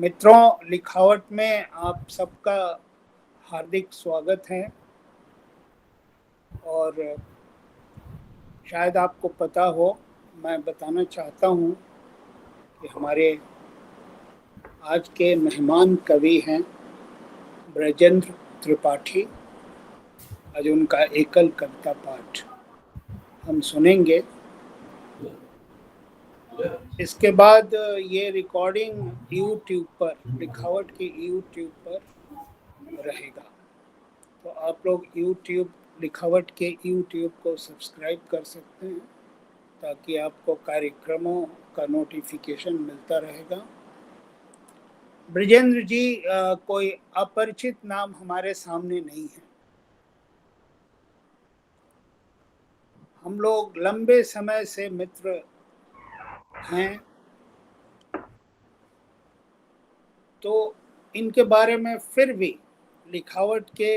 मित्रों, लिखावट में आप सबका हार्दिक स्वागत है। और शायद आपको पता हो, मैं बताना चाहता हूँ कि हमारे आज के मेहमान कवि हैं ब्रजेंद्र त्रिपाठी। आज उनका एकल कविता पाठ हम सुनेंगे। इसके बाद ये रिकॉर्डिंग यूट्यूब पर, लिखावट की यूट्यूब पर रहेगा। तो आप लोग यूट्यूब, लिखावट के यूट्यूब को सब्सक्राइब कर सकते हैं ताकि आपको कार्यक्रमों का नोटिफिकेशन मिलता रहेगा। ब्रजेंद्र जी कोई अपरिचित नाम हमारे सामने नहीं है। हम लोग लंबे समय से मित्र हैं, तो इनके बारे में फिर भी लिखावट के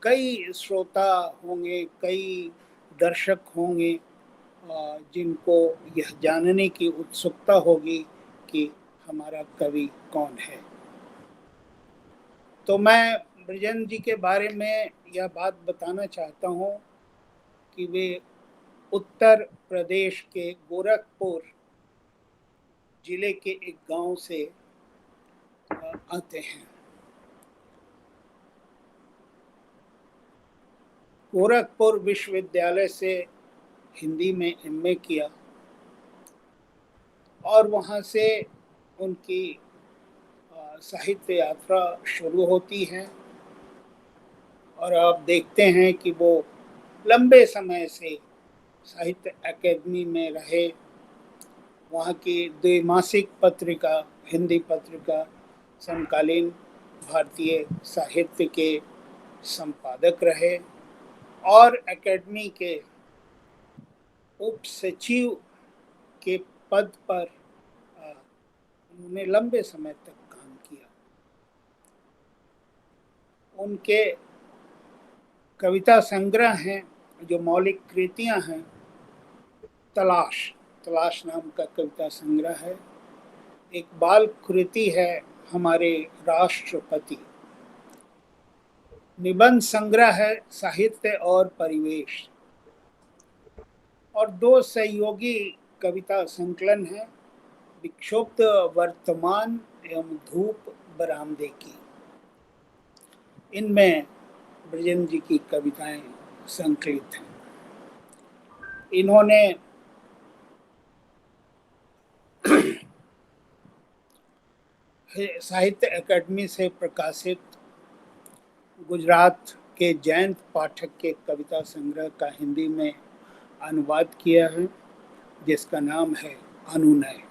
कई श्रोता होंगे, कई दर्शक होंगे जिनको यह जानने की उत्सुकता होगी कि हमारा कवि कौन है। तो मैं ब्रजेंद्र जी के बारे में यह बात बताना चाहता हूँ कि वे उत्तर प्रदेश के गोरखपुर जिले के एक गांव से आते हैं। गोरखपुर विश्वविद्यालय से हिंदी में एमए किया और वहाँ से उनकी साहित्य यात्रा शुरू होती है। और आप देखते हैं कि वो लंबे समय से साहित्य अकेदमी में रहे। वहाँ की द्विमासिक पत्रिका, हिंदी पत्रिका समकालीन भारतीय साहित्य के संपादक रहे और एकेडमी के उप सचिव के पद पर उन्होंने लंबे समय तक काम किया। उनके कविता संग्रह हैं, जो मौलिक कृतियां हैं। तलाश नाम का कविता संग्रह है। एक बाल कृति है, हमारे राष्ट्रपति। निबंध संग्रह है, साहित्य और परिवेश। और 2 सहयोगी कविता संकलन है, विक्षुब्ध वर्तमान एवं धूप बरामदे की। इनमें ब्रजेंद्र जी की कविताएं संकलित हैं। इन्होंने साहित्य अकादमी से प्रकाशित गुजरात के जयंत पाठक के कविता संग्रह का हिंदी में अनुवाद किया है, जिसका नाम है अनुनय।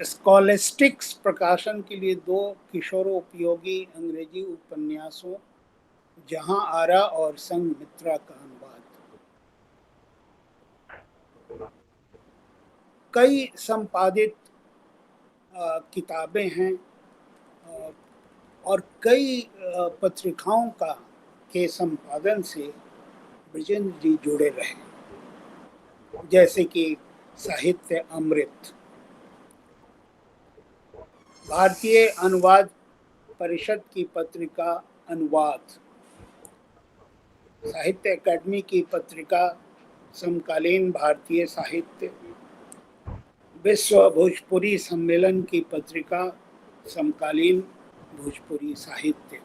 स्कॉलेस्टिक्स प्रकाशन के लिए 2 किशोरोपयोगी अंग्रेजी उपन्यासों जहां आरा और संघमित्रा का अनुवाद। कई संपादित किताबें हैं और कई पत्रिकाओं के संपादन से ब्रजेंद्र जी जुड़े रहे, जैसे कि साहित्य अमृत, भारतीय अनुवाद परिषद की पत्रिका अनुवाद, साहित्य अकादमी की पत्रिका समकालीन भारतीय साहित्य, विश्व भोजपुरी सम्मेलन की पत्रिका समकालीन भोजपुरी साहित्य।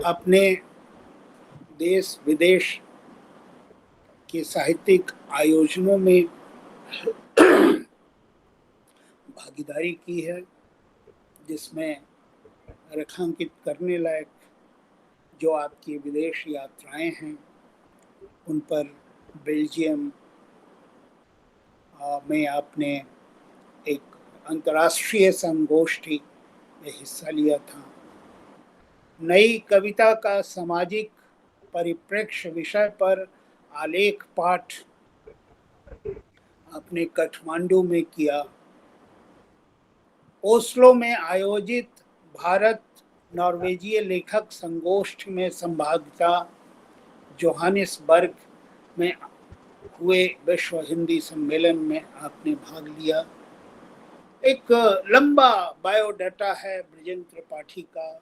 अपने देश विदेश के साहित्यिक आयोजनों में भागीदारी की है, जिसमें रेखांकित करने लायक जो आपकी विदेश यात्राएं हैं, उन पर बेल्जियम में आपने एक अंतर्राष्ट्रीय संगोष्ठी में हिस्सा लिया था। नई कविता का सामाजिक परिप्रेक्ष्य विषय पर आलेख पाठ आपने काठमांडू में किया। ओस्लो में आयोजित भारत नॉर्वेजीय लेखक संगोष्ठी में संभाविता जोहानिसबर्ग में हुए विश्व हिंदी सम्मेलन में आपने भाग लिया। एक लंबा बायोडाटा है बृजेंद्र त्रिपाठी का,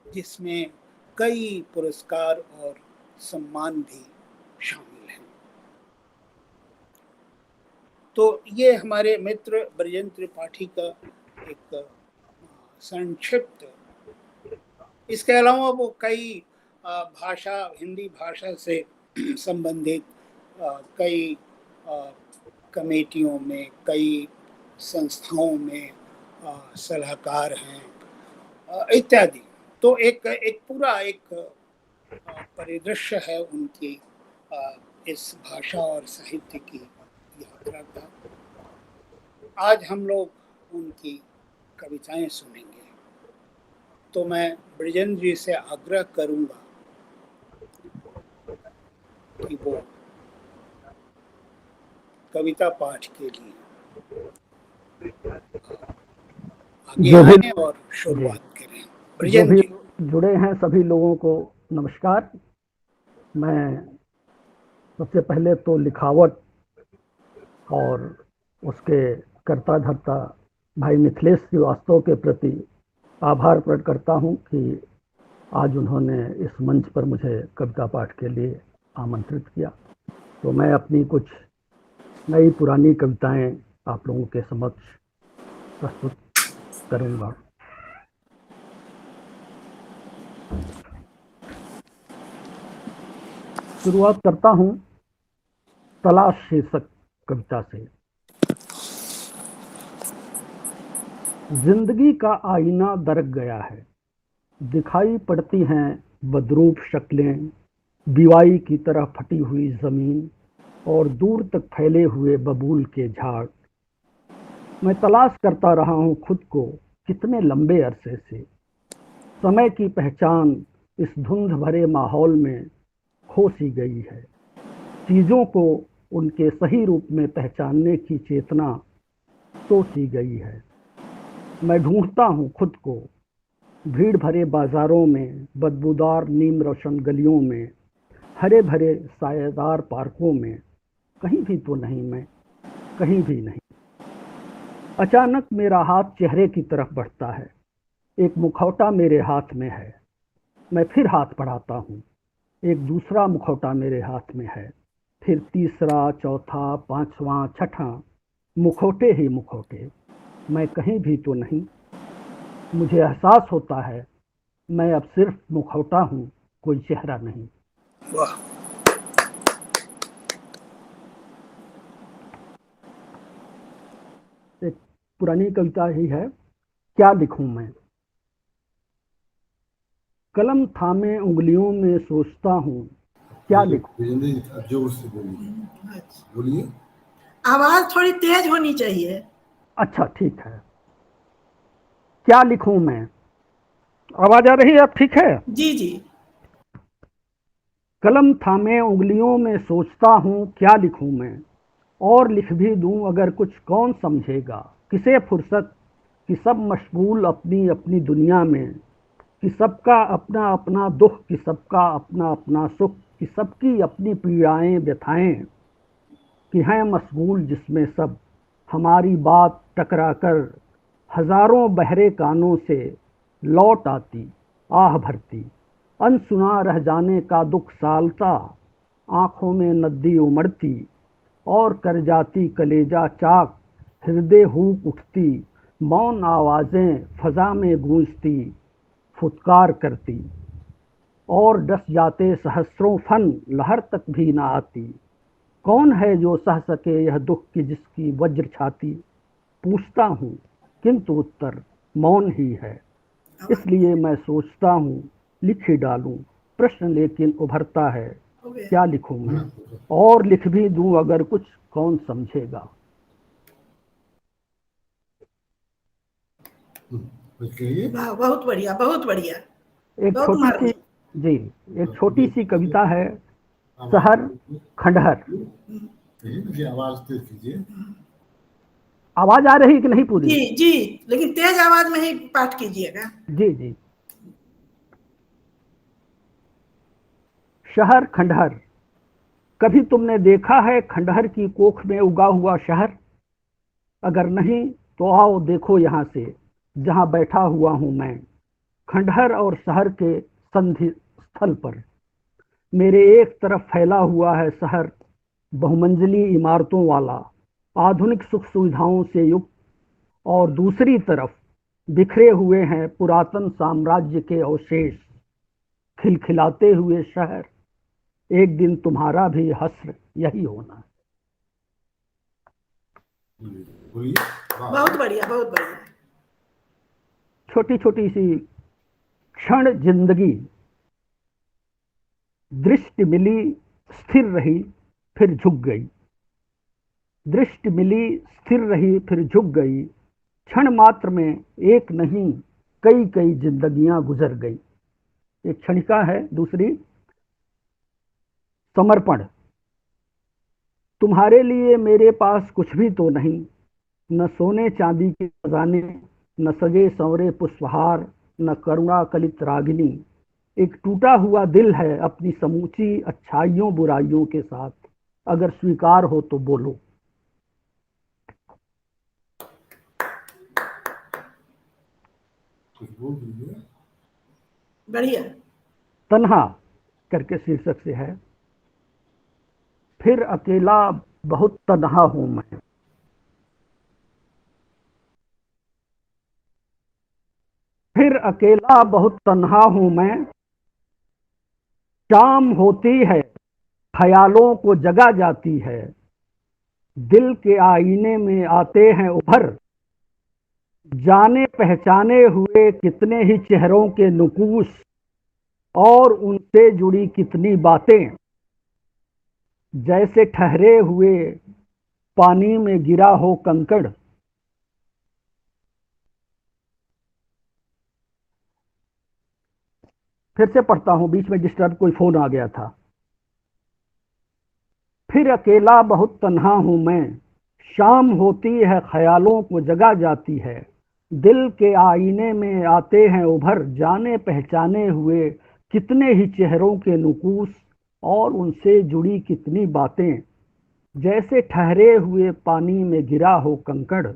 जिसमें कई पुरस्कार और सम्मान भी शामिल हैं। तो ये हमारे मित्र बृजेंद्र त्रिपाठी का एक संक्षिप्त, इसके अलावा वो कई भाषा, हिंदी भाषा से संबंधित कई कमेटियों में, कई संस्थाओं में सलाहकार हैं इत्यादि। तो एक पूरा एक परिदृश्य है उनकी इस भाषा और साहित्य की यात्रा का। आज हम लोग उनकी कविताएं सुनेंगे। तो मैं बृजेंद्र जी से आग्रह करूंगा कि वो कविता पाठ के लिए आगे आए और शुरुआत करें। बृजेंद्र जी। जुड़े हैं सभी लोगों को नमस्कार। मैं सबसे पहले तो लिखावट और उसके कर्ता धर्ता भाई मिथिलेश श्रीवास्तव के प्रति आभार प्रकट करता हूं कि आज उन्होंने इस मंच पर मुझे कविता पाठ के लिए आमंत्रित किया। तो मैं अपनी कुछ नई पुरानी कविताएं आप लोगों के समक्ष प्रस्तुत करूंगा। शुरुआत करता हूं तलाश शीर्षक कविता से। जिंदगी का आईना दरक गया है, दिखाई पड़ती हैं बदरूप शक्लें, दीवाई की तरह फटी हुई जमीन और दूर तक फैले हुए बबूल के झाड़। मैं तलाश करता रहा हूं खुद को कितने लंबे अरसे से। समय की पहचान इस धुंध भरे माहौल में खो सी गई है। चीजों को उनके सही रूप में पहचानने की चेतना सो सी गई है। मैं ढूंढता हूं खुद को भीड़ भरे बाजारों में, बदबूदार नीम रोशन गलियों में, हरे भरे सायेदार पार्कों में। कहीं भी तो नहीं, मैं कहीं भी नहीं। अचानक मेरा हाथ चेहरे की तरफ बढ़ता है। एक मुखौटा मेरे हाथ में है। मैं फिर हाथ बढ़ाता हूँ। एक दूसरा मुखौटा मेरे हाथ में है। फिर तीसरा, चौथा, पांचवा, छठा, मुखौटे ही मुखौटे। मैं कहीं भी तो नहीं। मुझे एहसास होता है मैं अब सिर्फ मुखौटा हूँ, कोई चेहरा नहीं। वाह। एक पुरानी कविता ही है, क्या लिखूं मैं। कलम थामे उंगलियों में सोचता हूँ, क्या लिखूं। जोर से बोलिए। आवाज थोड़ी तेज होनी चाहिए। अच्छा ठीक है। क्या लिखूं मैं। आवाज आ रही है अब, ठीक है? जी जी। कलम थामे उंगलियों में सोचता हूँ, क्या लिखूं मैं। और लिख भी दूं अगर कुछ कौन समझेगा। किसे फुर्सत कि सब मशगूल अपनी अपनी दुनिया में, कि सबका अपना अपना दुख, कि सबका अपना अपना सुख, कि सबकी अपनी पीड़ाएं व्यथाएं, कि हैं मशगूल जिसमें सब। हमारी बात टकरा कर हजारों बहरे कानों से लौट आती, आह भरती। अनसुना रह जाने का दुख सालता, आंखों में नदी उमड़ती और कर जाती कलेजा चाक। हृदय हूक उठती, मौन आवाजें फजा में गूंजती, फुटकार करती और डस जाते सहस्रों फन, लहर तक भी ना आती। कौन है जो सह सके यह दुख की जिसकी वज्र छाती। पूछता हूँ किंतु उत्तर मौन ही है। इसलिए मैं सोचता हूँ लिख ही डालूं प्रश्न, लेकिन उभरता है क्या लिखूं मैं। और लिख भी दूं अगर कुछ कौन समझेगा। बहुत बढ़िया, बहुत बढ़िया। एक छोटी सी, जी, एक छोटी सी कविता है, शहर खंडहर। आवाज तेज कीजिए। आवाज आ रही कि नहीं पूरी? जी जी, लेकिन तेज आवाज में ही पाठ कीजिएगा। जी जी। शहर खंडहर, कभी तुमने देखा है खंडहर की कोख में उगा हुआ शहर? अगर नहीं तो आओ देखो यहाँ से, जहाँ बैठा हुआ हूँ मैं, खंडहर और शहर के संधि स्थल पर। मेरे एक तरफ फैला हुआ है शहर, बहुमंजिली इमारतों वाला, आधुनिक सुख सुविधाओं से युक्त, और दूसरी तरफ बिखरे हुए हैं पुरातन साम्राज्य के अवशेष। खिलखिलाते हुए शहर, एक दिन तुम्हारा भी हश्र यही होना। बहुत बढ़िया, बहुत बढ़िया। छोटी छोटी सी क्षण जिंदगी, दृष्टि मिली स्थिर रही फिर झुक गई, दृष्टि मिली स्थिर रही फिर झुक गई, क्षण मात्र में एक नहीं कई कई जिंदगियां गुजर गई। एक क्षणिका है। दूसरी समर्पण, तुम्हारे लिए मेरे पास कुछ भी तो नहीं, न सोने चांदी के खजाने, न सजे संवरे पुष्पहार, न करुणा कलित रागिनी। एक टूटा हुआ दिल है अपनी समूची अच्छाइयों बुराइयों के साथ, अगर स्वीकार हो तो बोलो। बढ़िया। तन्हा करके शीर्षक से है। फिर अकेला बहुत तन्हा हूं मैं, फिर अकेला बहुत तन्हा हूं मैं, शाम होती है ख्यालों को जगा जाती है, दिल के आईने में आते हैं उभर, जाने पहचाने हुए कितने ही चेहरों के नुकूस, और उनसे जुड़ी कितनी बातें, जैसे ठहरे हुए पानी में गिरा हो कंकड़। फिर से पढ़ता हूं, बीच में डिस्टर्ब कोई फोन आ गया था। फिर अकेला बहुत तन्हा हूं मैं, शाम होती है ख्यालों को जगा जाती है, दिल के आईने में आते हैं उभर, जाने पहचाने हुए कितने ही चेहरों के नुकूस, और उनसे जुड़ी कितनी बातें, जैसे ठहरे हुए पानी में गिरा हो कंकड़,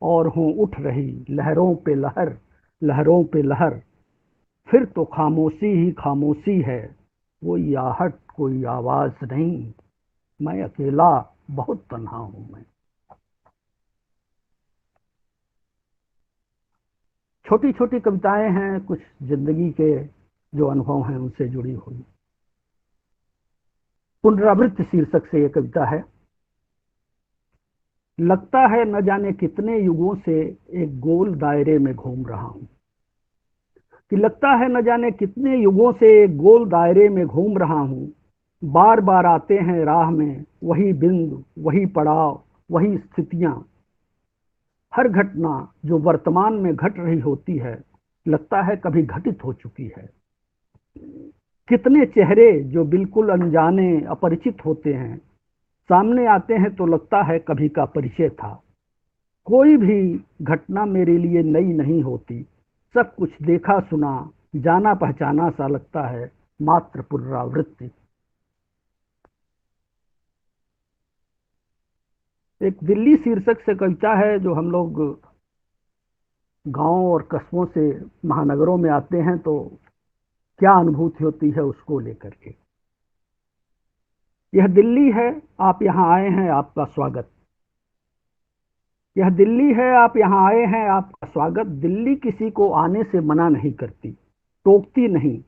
और हों उठ रही लहरों पे लहर, लहरों पे लहर। फिर तो खामोशी ही खामोशी है, कोई आहट कोई आवाज नहीं, मैं अकेला बहुत तन्हा हूं मैं। छोटी छोटी कविताएं हैं, कुछ जिंदगी के जो अनुभव हैं उनसे जुड़ी हुई। पुनरावृत्ति शीर्षक से यह कविता है। लगता है न जाने कितने युगों से एक गोल दायरे में घूम रहा हूं, कि लगता है न जाने कितने युगों से एक गोल दायरे में घूम रहा हूं, बार बार आते हैं राह में वही बिंदु वही पड़ाव वही स्थितियां। हर घटना जो वर्तमान में घट रही होती है, लगता है कभी घटित हो चुकी है। कितने चेहरे जो बिल्कुल अनजाने अपरिचित होते हैं, सामने आते हैं तो लगता है कभी का परिचय था। कोई भी घटना मेरे लिए नई नहीं होती, सब कुछ देखा सुना जाना पहचाना सा लगता है, मात्र पुनरावृत्ति। एक दिल्ली शीर्षक से कविता है, जो हम लोग गांव और कस्बों से महानगरों में आते हैं तो क्या अनुभूति होती है उसको लेकर के। यह दिल्ली है, आप यहाँ आए हैं, आपका स्वागत। यह दिल्ली है, आप यहाँ आए हैं, आपका स्वागत। दिल्ली किसी को आने से मना नहीं करती, टोकती नहीं,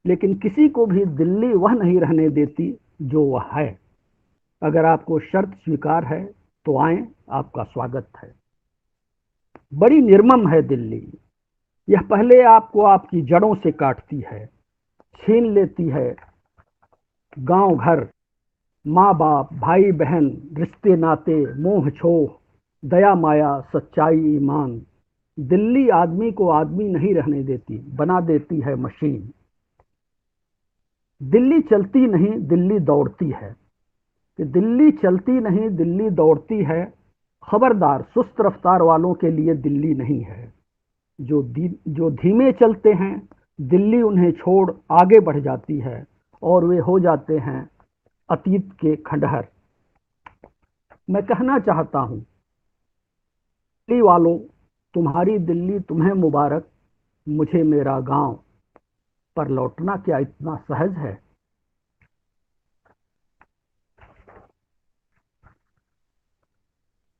लेकिन किसी को भी दिल्ली वह नहीं रहने देती जो वह है। अगर आपको शर्त स्वीकार है तो आए, आपका स्वागत है। बड़ी निर्मम है दिल्ली, यह पहले आपको आपकी जड़ों से काटती है, छीन लेती है गांव घर, माँ बाप भाई बहन रिश्ते नाते, मोह छोह दया माया सच्चाई ईमान। दिल्ली आदमी को आदमी नहीं रहने देती, बना देती है मशीन। दिल्ली चलती नहीं दिल्ली दौड़ती है, कि दिल्ली चलती नहीं दिल्ली दौड़ती है, खबरदार, सुस्त रफ्तार वालों के लिए दिल्ली नहीं है। जो धीमे चलते हैं, दिल्ली उन्हें छोड़ आगे बढ़ जाती है और वे हो जाते हैं अतीत के खंडहर। मैं कहना चाहता हूँ, दिल्ली वालों, तुम्हारी दिल्ली तुम्हें मुबारक, मुझे मेरा गांव। पर लौटना क्या इतना सहज है?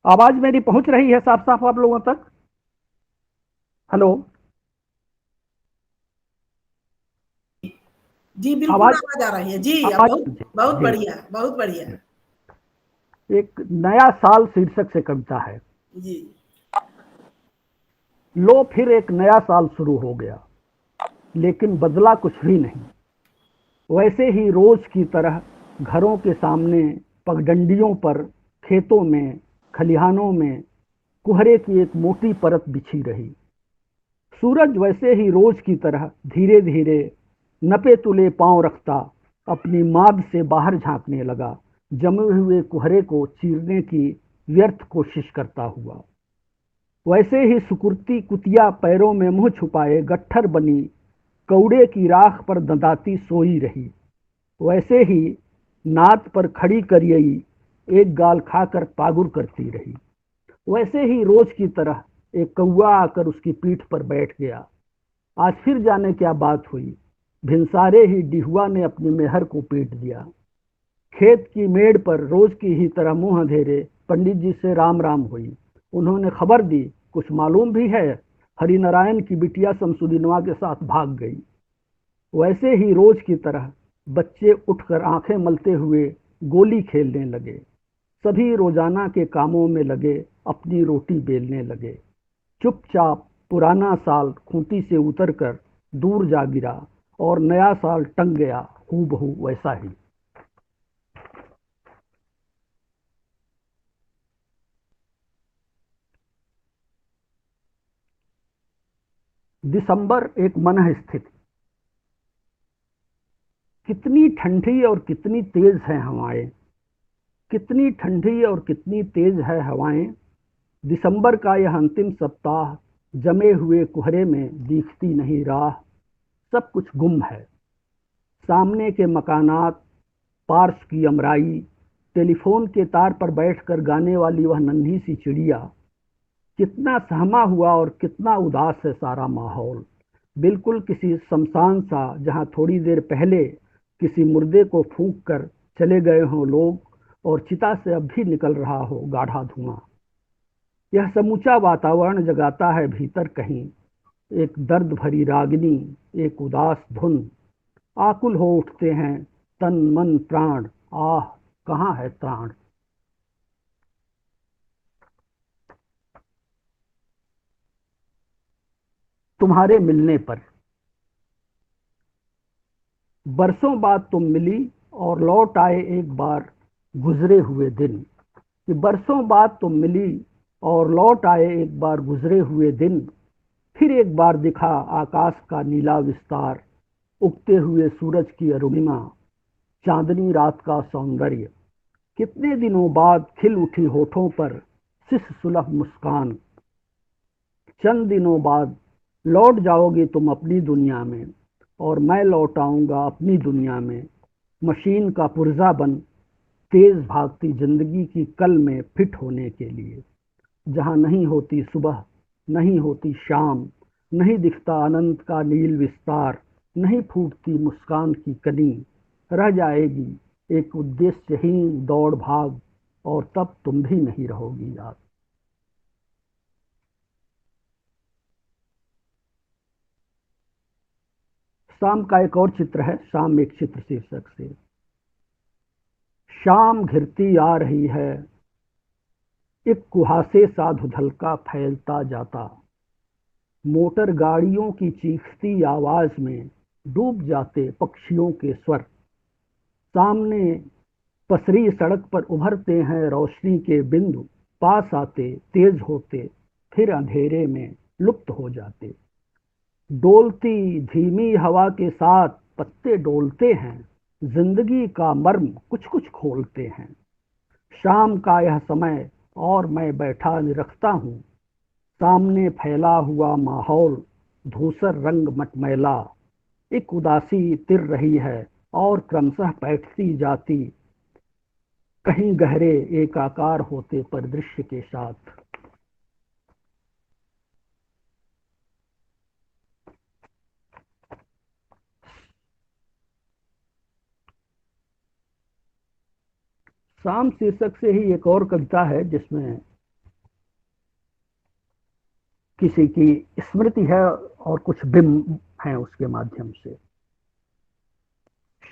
आवाज मेरी पहुंच रही है साफ साफ आप लोगों तक? हेलो? जी बिल्कुल आवाज आवाज आ रही है जी। आवाज बहुत बहुत जी। बढ़िया, बहुत बढ़िया। एक नया साल शीर्षक से कविता है। जी लो, फिर एक नया साल शुरू हो गया, लेकिन बदला कुछ भी नहीं। वैसे ही रोज की तरह घरों के सामने, पगडंडियों पर, खेतों में, खलिहानों में कुहरे की एक मोटी परत बिछी रही। सूरज वैसे ही रोज की तरह धीरे धीरे नपे तुले पांव रखता अपनी माद से बाहर झांकने लगा, जमे हुए कुहरे को चीरने की व्यर्थ कोशिश करता हुआ। वैसे ही सुकुर्ती कुतिया पैरों में मुंह छुपाए गट्ठर बनी कौड़े की राख पर दंदाती सोई रही। वैसे ही नात पर खड़ी करियई एक गाल खाकर पागुर करती रही। वैसे ही रोज की तरह एक कौआ आकर उसकी पीठ पर बैठ गया। आज फिर जाने क्या बात हुई, भिनसारे ही डिहुआ ने अपनी मेहर को पीट दिया। खेत की मेड़ पर रोज की ही तरह मुंह अंधेरे पंडित जी से राम राम हुई। उन्होंने खबर दी, कुछ मालूम भी है? हरिनारायण की बिटिया शमसुदीनवा के साथ भाग गई। वैसे ही रोज की तरह बच्चे उठकर आंखें मलते हुए गोली खेलने लगे। सभी रोजाना के कामों में लगे, अपनी रोटी बेलने लगे। चुपचाप पुराना साल खूंटी से उतरकर दूर जा गिरा और नया साल टंग गया हूबहू वैसा ही। दिसंबर एक मनः स्थिति। कितनी ठंडी और कितनी तेज है हवाएं, कितनी ठंडी और कितनी तेज है हवाएं। दिसंबर का यह अंतिम सप्ताह, जमे हुए कुहरे में दिखती नहीं राह। सब कुछ गुम है। सामने के मकानात, पार्श्व की अमराई, टेलीफोन के तार पर बैठकर गाने वाली वह नन्ही सी चिड़िया। कितना सहमा हुआ और कितना उदास है सारा माहौल। बिल्कुल किसी शमशान सा, जहां थोड़ी देर पहले किसी मुर्दे को फूंक कर चले गए हों लोग और चिता से अब भी निकल रहा हो गाढ़ा धुआं। यह समूचा वातावरण जगाता है भीतर कहीं एक दर्द भरी रागिनी, एक उदास धुन। आकुल हो उठते हैं तन मन प्राण, आह कहाँ है त्राण। तुम्हारे मिलने पर। बरसों बाद तुम मिली और लौट आए एक बार गुजरे हुए दिन। कि बरसों बाद तुम मिली और लौट आए एक बार गुजरे हुए दिन। फिर एक बार दिखा आकाश का नीला विस्तार, उगते हुए सूरज की अरुणिमा, चांदनी रात का सौंदर्य। कितने दिनों बाद खिल उठी होठों पर शिश सुलभ मुस्कान। चंद दिनों बाद लौट जाओगी तुम अपनी दुनिया में और मैं लौट आऊंगा अपनी दुनिया में, मशीन का पुर्जा बन तेज भागती जिंदगी की कल में फिट होने के लिए। जहां नहीं होती सुबह, नहीं होती शाम, नहीं दिखता अनंत का नील विस्तार, नहीं फूटती मुस्कान की कनी, रह जाएगी एक उद्देश्यहीन दौड़ भाग, और तब तुम भी नहीं रहोगी याद। शाम का एक और चित्र है, शाम एक चित्र शीर्षक से। शाम घिरती आ रही है, एक कुहासे सा धुंधलका फैलता जाता। मोटर गाड़ियों की चीखती आवाज में डूब जाते पक्षियों के स्वर। सामने पसरी सड़क पर उभरते हैं रोशनी के बिंदु, पास आते तेज होते फिर अंधेरे में लुप्त हो जाते। डोलती धीमी हवा के साथ पत्ते डोलते हैं, जिंदगी का मर्म कुछ कुछ खोलते हैं। शाम का यह समय और मैं बैठा निरखता हूँ। सामने फैला हुआ माहौल धूसर रंग मटमैला, एक उदासी तिर रही है और क्रमशः बैठती जाती, कहीं गहरे एकाकार होते परिदृश्य के साथ। शाम शीर्षक से ही एक और कविता है जिसमें किसी की स्मृति है और कुछ बिंब है उसके माध्यम से।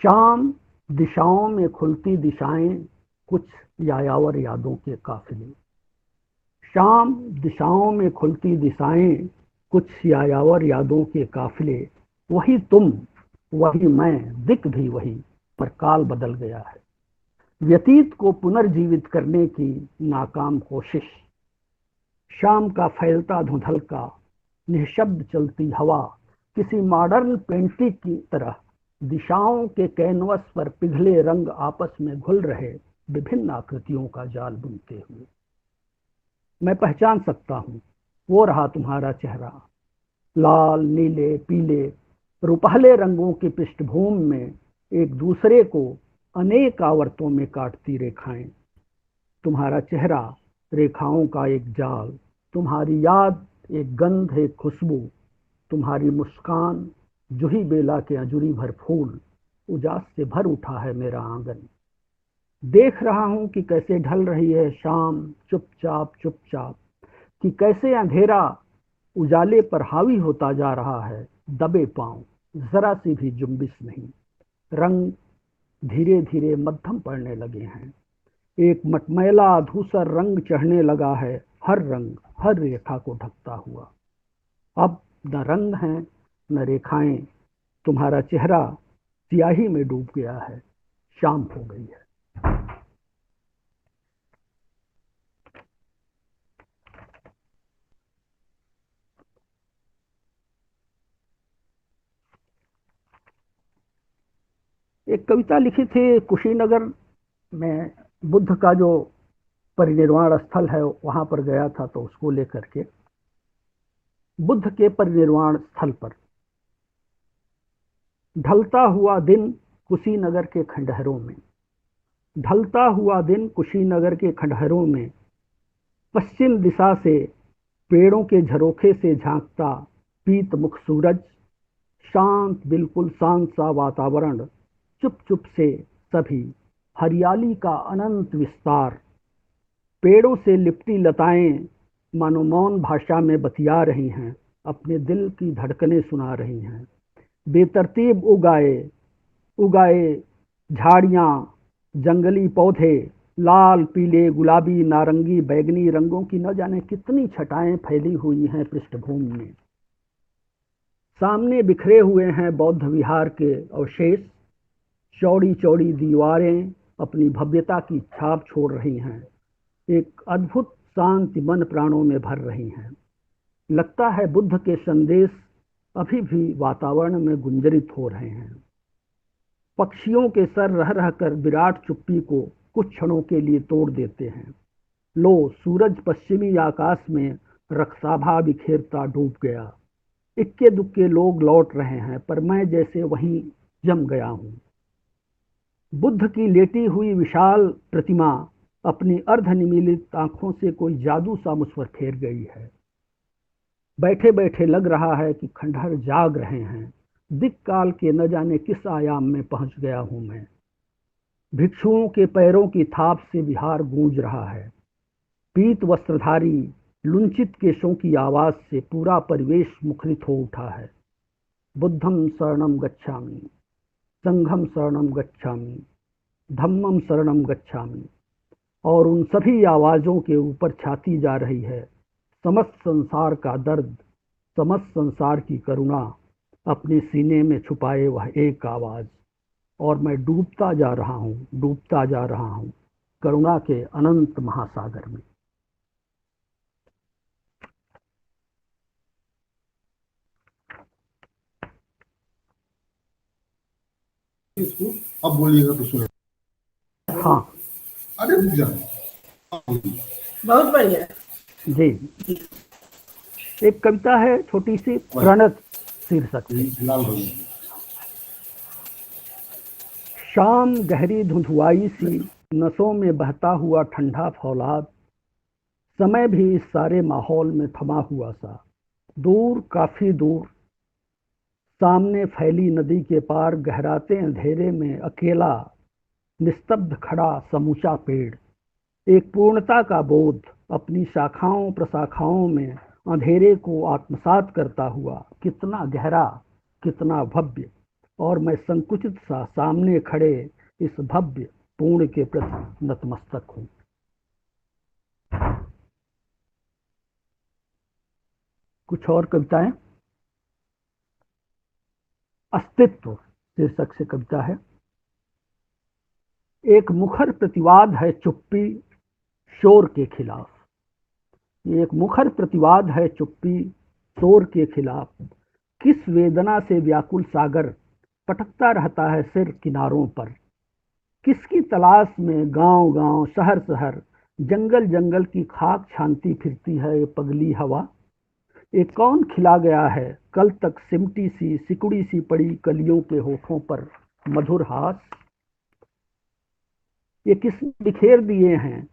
शाम दिशाओं में खुलती दिशाएं, कुछ यायावर यादों के काफिले। शाम दिशाओं में खुलती दिशाएं, कुछ यायावर यादों के काफिले। वही तुम, वही मैं, दिक भी वही, पर काल बदल गया है। व्यतीत को पुनर्जीवित करने की नाकाम कोशिश। शाम का फैलता धुंधल का निःशब्द चलती हवा, किसी मॉडर्न पेंटिंग की तरह दिशाओं के कैनवस पर पिघले रंग आपस में घुल रहे, विभिन्न आकृतियों का जाल बुनते हुए। मैं पहचान सकता हूँ, वो रहा तुम्हारा चेहरा, लाल नीले पीले रुपहले रंगों की पृष्ठभूमि में एक दूसरे को अनेक आवर्तों में काटती रेखाएं। तुम्हारा चेहरा रेखाओं का एक जाल, तुम्हारी याद एक गंध, एक खुशबू, तुम्हारी मुस्कान जूही बेला के अजूरी भर फूल। उजास से भर उठा है मेरा आंगन। देख रहा हूं कि कैसे ढल रही है शाम, चुपचाप चुपचाप, कि कैसे अंधेरा उजाले पर हावी होता जा रहा है, दबे पांव, जरा सी भी जुम्बिश नहीं। रंग धीरे धीरे मध्यम पड़ने लगे हैं, एक मटमैला धूसर रंग चढ़ने लगा है, हर रंग हर रेखा को ढकता हुआ। अब न रंग है न रेखाएं, तुम्हारा चेहरा स्याही में डूब गया है, शाम हो गई है। एक कविता लिखी थी कुशीनगर में, बुद्ध का जो परिनिर्वाण स्थल है वहां पर गया था, तो उसको लेकर के बुद्ध के परिनिर्वाण स्थल पर ढलता हुआ दिन कुशीनगर के खंडहरों में, ढलता हुआ दिन कुशीनगर के खंडहरों में, पश्चिम दिशा से पेड़ों के झरोखे से झांकता पीत मुख सूरज, शांत बिल्कुल शांत सा वातावरण, चुप चुप से सभी, हरियाली का अनंत विस्तार, पेड़ों से लिपटी लताएं मानो मौन भाषा में बतिया रही हैं, अपने दिल की धड़कनें सुना रही हैं। बेतरतीब उगाए उगाए झाड़ियां, जंगली पौधे, लाल पीले गुलाबी नारंगी बैगनी रंगों की न जाने कितनी छटाएं फैली हुई हैं पृष्ठभूमि में। सामने बिखरे हुए हैं बौद्ध विहार के अवशेष, चौड़ी चौड़ी दीवारें अपनी भव्यता की छाप छोड़ रही हैं, एक अद्भुत शांति मन प्राणों में भर रही हैं। लगता है बुद्ध के संदेश अभी भी वातावरण में गुंजरित हो रहे हैं। पक्षियों के सर रह रहकर विराट चुप्पी को कुछ क्षणों के लिए तोड़ देते हैं। लो सूरज पश्चिमी आकाश में रक्साभा बिखेरता डूब गया, इक्के दुक्के लोग लौट रहे हैं, पर मैं जैसे वहीं जम गया हूं। बुद्ध की लेटी हुई विशाल प्रतिमा अपनी अर्धनिमीलित आंखों से कोई जादू सा मुझ पर फेर गई है। बैठे बैठे लग रहा है कि खंडहर जाग रहे हैं, दिक काल के न जाने किस आयाम में पहुंच गया हूं मैं। भिक्षुओं के पैरों की थाप से विहार गूंज रहा है, पीत वस्त्रधारी लुंचित केशों की आवाज से पूरा परिवेश मुखरित हो उठा है। बुद्धम शरणम गच्छामि, संघम शरणम गच्छामि, धम्मम शरणम गच्छामि, और उन सभी आवाजों के ऊपर छाती जा रही है समस्त संसार का दर्द, समस्त संसार की करुणा अपने सीने में छुपाए वह एक आवाज। और मैं डूबता जा रहा हूं, डूबता जा रहा हूं करुणा के अनंत महासागर में। इसको अब बोलिएगा तो सुने। हाँ, अरे रुक जाओ, अब बोलिए। बहुत बढ़िया। जी। एक कविता है छोटी सी, प्रणत शीर्षक से। शाम गहरी धुंधुआई सी, नसों में बहता हुआ ठंडा फौलाद, समय भी इस सारे माहौल में थमा हुआ सा। दूर, काफी दूर, सामने फैली नदी के पार गहराते अंधेरे में अकेला निस्तब्ध खड़ा समूचा पेड़, एक पूर्णता का बोध अपनी शाखाओं प्रशाखाओं में अंधेरे को आत्मसात करता हुआ, कितना गहरा, कितना भव्य। और मैं संकुचित सा सामने खड़े इस भव्य पूर्ण के प्रति नतमस्तक हूँ। कुछ और कविताएं। अस्तित्व शीर्षक से कविता है। एक मुखर प्रतिवाद है चुप्पी शोर के खिलाफ। एक मुखर प्रतिवाद है चुप्पी शोर के खिलाफ। किस वेदना से व्याकुल सागर पटकता रहता है सिर किनारों पर। किसकी तलाश में गांव गांव शहर शहर जंगल जंगल की खाक छानती फिरती है ये पगली हवा। एक कौन खिला गया है कल तक सिमटी सी सिकुड़ी सी पड़ी कलियों के होठों पर मधुर हास। ये किसने बिखेर दिए हैं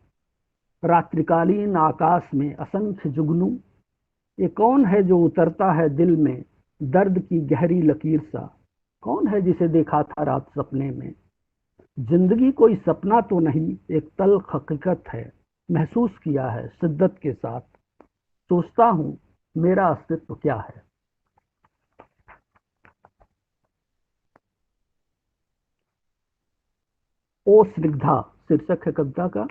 रात्रिकालीन आकाश में असंख्य जुगनू। ये कौन है जो उतरता है दिल में दर्द की गहरी लकीर सा। कौन है जिसे देखा था रात सपने में। जिंदगी कोई सपना तो नहीं, एक तल्ख हकीकत है, महसूस किया है शिद्दत के साथ। सोचता हूँ मेरा अस्तित्व क्या है। ओ स्निग्धा शीर्षक है कविता का।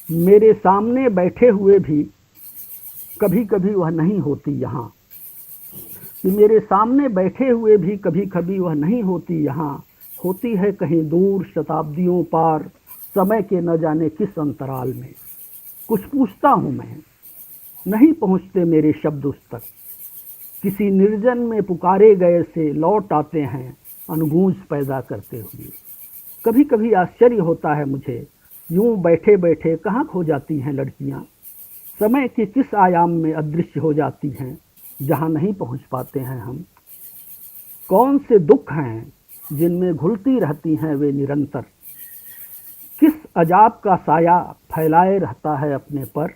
मेरे सामने बैठे हुए भी कभी कभी वह नहीं होती यहाँ। कि मेरे सामने बैठे हुए भी कभी कभी वह नहीं होती यहाँ। होती है कहीं दूर शताब्दियों पार समय के न जाने किस अंतराल में। कुछ पूछता हूँ मैं, नहीं पहुँचते मेरे शब्द उस तक। किसी निर्जन में पुकारे गए से लौट आते हैं अनगूंज पैदा करते हुए। कभी कभी आश्चर्य होता है मुझे, यूं बैठे बैठे कहाँ खो जाती हैं लड़कियाँ। समय के किस आयाम में अदृश्य हो जाती हैं जहाँ नहीं पहुँच पाते हैं हम। कौन से दुख हैं जिनमें घुलती रहती हैं वे निरंतर। किस अजाब का साया फैलाए रहता है अपने पर।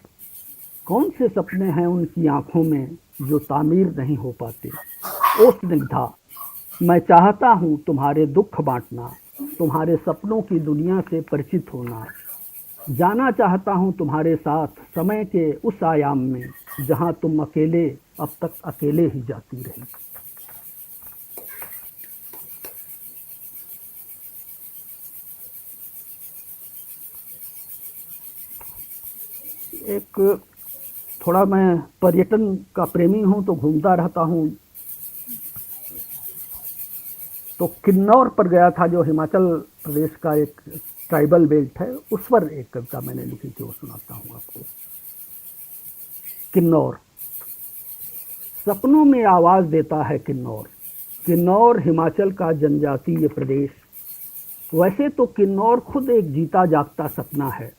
कौन से सपने हैं उनकी आंखों में जो तामीर नहीं हो पाते। ओ स्निग्धा, मैं चाहता हूँ तुम्हारे दुख बांटना, तुम्हारे सपनों की दुनिया से परिचित होना। जाना चाहता हूँ तुम्हारे साथ समय के उस आयाम में जहाँ तुम अकेले अब तक अकेले ही जाती रही। एक थोड़ा मैं पर्यटन का प्रेमी हूँ तो घूमता रहता हूँ। तो किन्नौर पर गया था जो हिमाचल प्रदेश का एक ट्राइबल बेल्ट है, उस पर एक कविता मैंने लिखी थी, वो सुनाता हूँ आपको। किन्नौर। सपनों में आवाज देता है किन्नौर। किन्नौर हिमाचल का जनजातीय प्रदेश। वैसे तो किन्नौर खुद एक जीता जागता सपना है।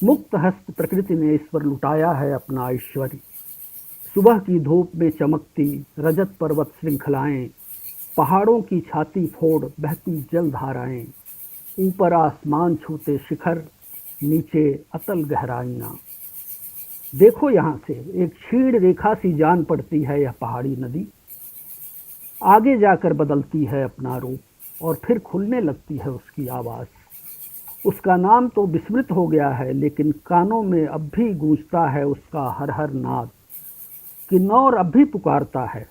मुक्त हस्त प्रकृति ने इस पर लुटाया है अपना ऐश्वर्य। सुबह की धूप में चमकती रजत पर्वत श्रृंखलाएं, पहाड़ों की छाती फोड़ बहती जल धाराएं, ऊपर आसमान छूते शिखर, नीचे अतल गहराइयाँ। देखो यहाँ से एक क्षीण रेखा सी जान पड़ती है यह पहाड़ी नदी। आगे जाकर बदलती है अपना रूप और फिर खुलने लगती है उसकी आवाज़। उसका नाम तो विस्मृत हो गया है लेकिन कानों में अब भी गूंजता है उसका हर हर नाद। किन्नौर अब भी पुकारता है,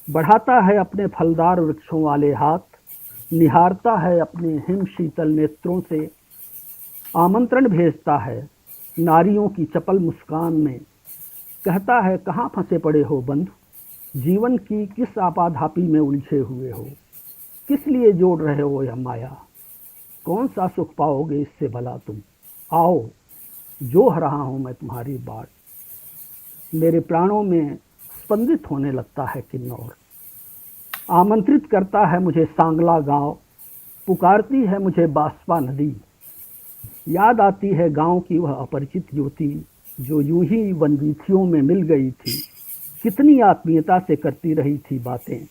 बढ़ाता है अपने फलदार वृक्षों वाले हाथ, निहारता है अपने हिम शीतल नेत्रों से, आमंत्रण भेजता है नारियों की चपल मुस्कान में। कहता है कहाँ फंसे पड़े हो बंधु, जीवन की किस आपाधापी में उलझे हुए हो। किस लिए जोड़ रहे हो यह माया, कौन सा सुख पाओगे इससे भला तुम। आओ जोह रहा हूँ मैं तुम्हारी बाट। मेरे प्राणों में स्पंदित होने लगता है किन्नौर। आमंत्रित करता है मुझे सांगला गांव, पुकारती है मुझे बास्पा नदी। याद आती है गांव की वह अपरिचित युवती जो यूं ही वनवीथियों में मिल गई थी। कितनी आत्मीयता से करती रही थी बातें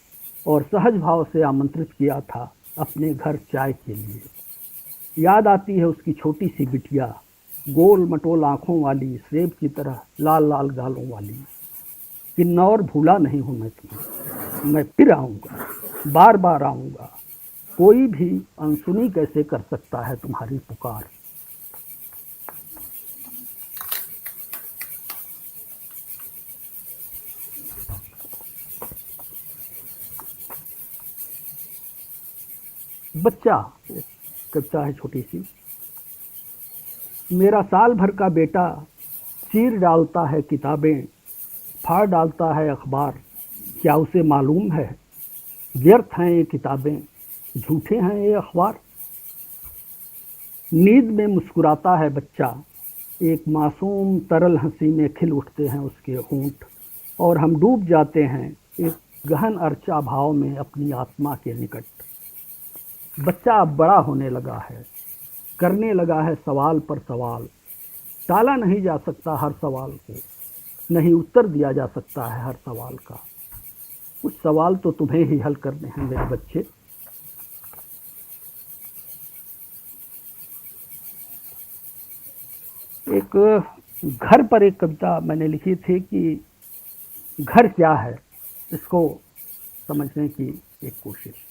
और सहज भाव से आमंत्रित किया था अपने घर चाय के लिए। याद आती है उसकी छोटी सी बिटिया, गोल मटोल आंखों वाली, सेब की तरह लाल लाल गालों वाली। किन्नौर भूला नहीं हूं मैं तुम्हें, मैं फिर आऊंगा, बार बार आऊंगा। कोई भी अनसुनी कैसे कर सकता है तुम्हारी पुकार। बच्चा, एक कविता है छोटी सी। मेरा साल भर का बेटा चीर डालता है किताबें, फाड़ डालता है अखबार। क्या उसे मालूम है व्यर्थ हैं ये किताबें, झूठे हैं ये अखबार। नींद में मुस्कुराता है बच्चा, एक मासूम तरल हंसी में खिल उठते हैं उसके होंठ, और हम डूब जाते हैं एक गहन अर्चा भाव में अपनी आत्मा के निकट। बच्चा अब बड़ा होने लगा है, करने लगा है सवाल पर सवाल। टाला नहीं जा सकता हर सवाल को, नहीं उत्तर दिया जा सकता है हर सवाल का। कुछ सवाल तो तुम्हें ही हल करने हैं मेरे बच्चे। एक घर पर एक कविता मैंने लिखी थी कि घर क्या है, इसको समझने की एक कोशिश।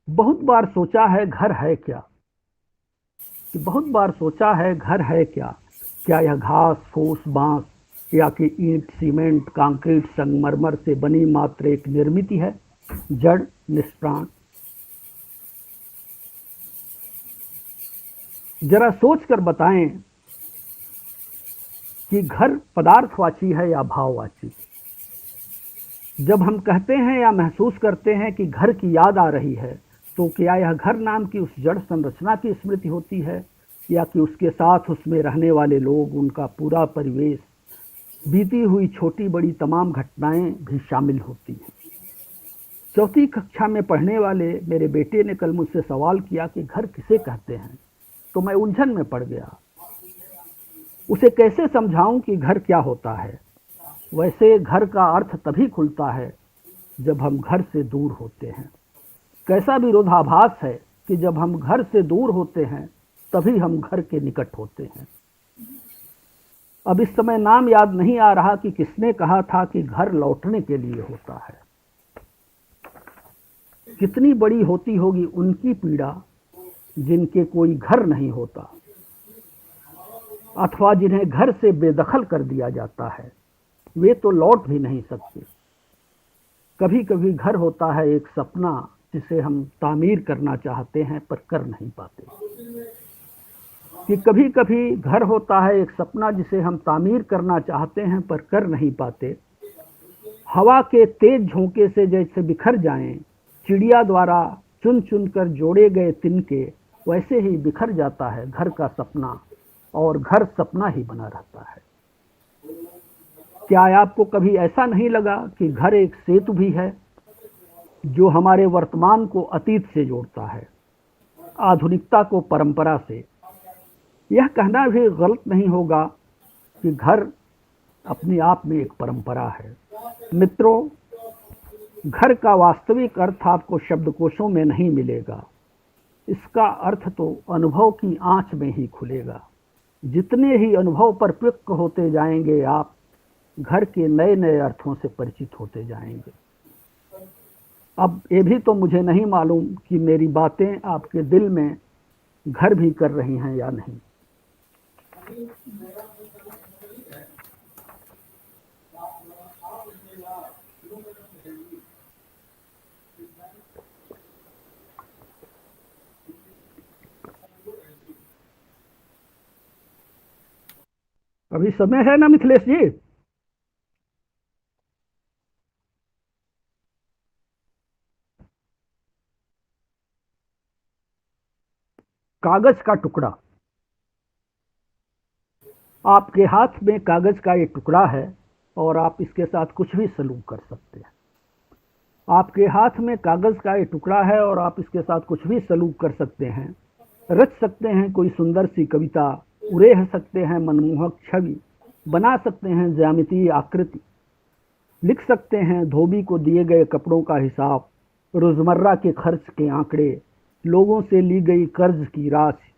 बहुत बार सोचा है घर है क्या, कि बहुत बार सोचा है घर है क्या। क्या यह घास फूस बांस या कि ईंट सीमेंट कंक्रीट संगमरमर से बनी मात्र एक निर्मित है, जड़ निष्प्राण। जरा सोच कर बताएं कि घर पदार्थवाची है या भाववाची। जब हम कहते हैं या महसूस करते हैं कि घर की याद आ रही है, तो क्या यह घर नाम की उस जड़ संरचना की स्मृति होती है, या कि उसके साथ उसमें रहने वाले लोग, उनका पूरा परिवेश, बीती हुई छोटी बड़ी तमाम घटनाएं भी शामिल होती हैं। चौथी कक्षा में पढ़ने वाले मेरे बेटे ने कल मुझसे सवाल किया कि घर किसे कहते हैं, तो मैं उलझन में पड़ गया। उसे कैसे समझाऊं कि घर क्या होता है। वैसे घर का अर्थ तभी खुलता है जब हम घर से दूर होते हैं। कैसा विरोधाभास है कि जब हम घर से दूर होते हैं तभी हम घर के निकट होते हैं। अब इस समय नाम याद नहीं आ रहा कि किसने कहा था कि घर लौटने के लिए होता है। कितनी बड़ी होती होगी उनकी पीड़ा जिनके कोई घर नहीं होता, अथवा जिन्हें घर से बेदखल कर दिया जाता है। वे तो लौट भी नहीं सकते। कभी कभी घर होता है एक सपना जिसे हम तामीर करना चाहते हैं पर कर नहीं पाते। कि कभी कभी घर होता है एक सपना जिसे हम तामीर करना चाहते हैं पर कर नहीं पाते। हवा के तेज झोंके से जैसे बिखर जाएं चिड़िया द्वारा चुन चुन कर जोड़े गए तिनके, वैसे ही बिखर जाता है घर का सपना, और घर सपना ही बना रहता है। क्या आपको कभी ऐसा नहीं लगा कि घर एक सेतु भी है जो हमारे वर्तमान को अतीत से जोड़ता है, आधुनिकता को परंपरा से। यह कहना भी गलत नहीं होगा कि घर अपने आप में एक परंपरा है। मित्रों, घर का वास्तविक अर्थ आपको शब्दकोशों में नहीं मिलेगा। इसका अर्थ तो अनुभव की आंच में ही खुलेगा। जितने ही अनुभव पर परिपक्व होते जाएंगे आप, घर के नए नए अर्थों से परिचित होते जाएंगे। अब ये भी तो मुझे नहीं मालूम कि मेरी बातें आपके दिल में घर भी कर रही हैं या नहीं। अभी समय है ना मिथिलेश जी? कागज का टुकड़ा। आपके हाथ में कागज का एक टुकड़ा है और आप इसके साथ कुछ भी सलूक कर सकते हैं। आपके हाथ में कागज का ये टुकड़ा है और आप इसके साथ कुछ भी सलूक कर सकते हैं। रच सकते हैं कोई सुंदर सी कविता, उड़ेह सकते हैं मनमोहक छवि, बना सकते हैं ज्यामितीय आकृति, लिख सकते हैं धोबी को दिए गए कपड़ों का हिसाब, रोजमर्रा के खर्च के आंकड़े, लोगों से ली गई कर्ज की राशि।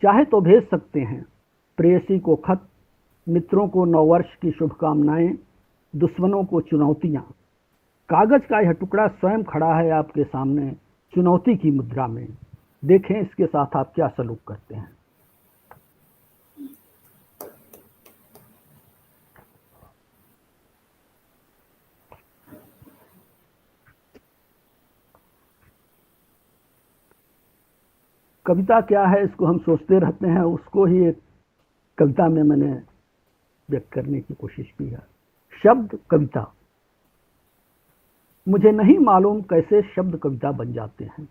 चाहे तो भेज सकते हैं प्रेयसी को खत, मित्रों को नववर्ष की शुभकामनाएं, दुश्मनों को चुनौतियां। कागज का यह टुकड़ा स्वयं खड़ा है आपके सामने चुनौती की मुद्रा में। देखें इसके साथ आप क्या सलूक करते हैं। कविता क्या है इसको हम सोचते रहते हैं, उसको ही एक कविता में मैंने व्यक्त करने की कोशिश की है। शब्द कविता। मुझे नहीं मालूम कैसे शब्द कविता बन जाते हैं।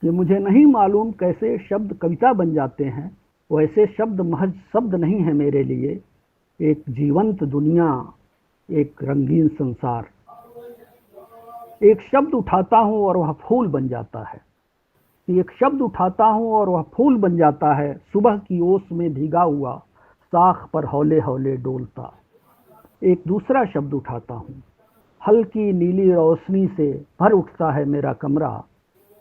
ये मुझे नहीं मालूम कैसे शब्द कविता बन जाते हैं। वैसे शब्द महज शब्द नहीं है मेरे लिए, एक जीवंत दुनिया, एक रंगीन संसार। एक शब्द उठाता हूँ और वह फूल बन जाता है। एक शब्द उठाता हूँ और वह फूल बन जाता है, सुबह की ओस में भीगा हुआ, साख पर हौले हौले डोलता। एक दूसरा शब्द उठाता हूँ, हल्की नीली रोशनी से भर उठता है मेरा कमरा,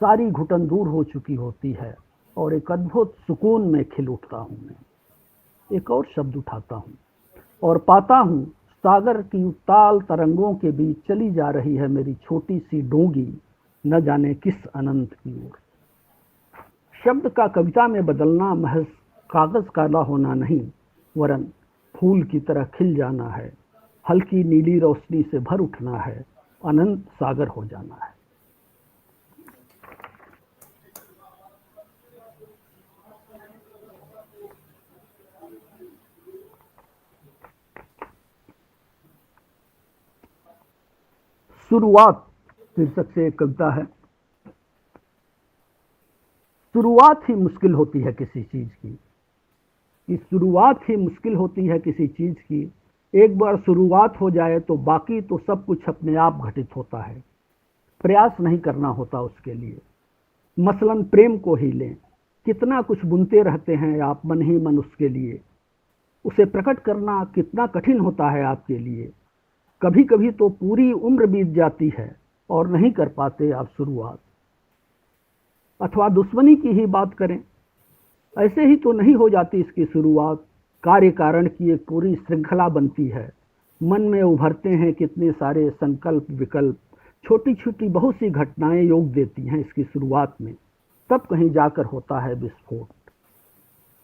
सारी घुटन दूर हो चुकी होती है और एक अद्भुत सुकून में खिल उठता हूँ मैं। एक और शब्द उठाता हूँ और पाता हूँ सागर की उताल तरंगों के बीच चली जा रही है मेरी छोटी सी डोंगी, न जाने किस अनंत की ओर। शब्द का कविता में बदलना महज कागज काला होना नहीं, वरन फूल की तरह खिल जाना है, हल्की नीली रोशनी से भर उठना है, अनंत सागर हो जाना है। शुरुआत शीर्षक से एक कविता है। शुरुआत ही मुश्किल होती है किसी चीज की, शुरुआत ही मुश्किल होती है किसी चीज की। एक बार शुरुआत हो जाए तो बाकी तो सब कुछ अपने आप घटित होता है, प्रयास नहीं करना होता उसके लिए। मसलन प्रेम को ही लें, कितना कुछ बुनते रहते हैं आप मन ही मन उसके लिए, उसे प्रकट करना कितना कठिन होता है आपके लिए। कभी कभी तो पूरी उम्र बीत जाती है और नहीं कर पाते आप शुरुआत। अथवा दुश्मनी की ही बात करें, ऐसे ही तो नहीं हो जाती इसकी शुरुआत। कार्य कारण की एक पूरी श्रृंखला बनती है, मन में उभरते हैं कितने सारे संकल्प विकल्प, छोटी छोटी बहुत सी घटनाएं योग देती हैं इसकी शुरुआत में, तब कहीं जाकर होता है विस्फोट।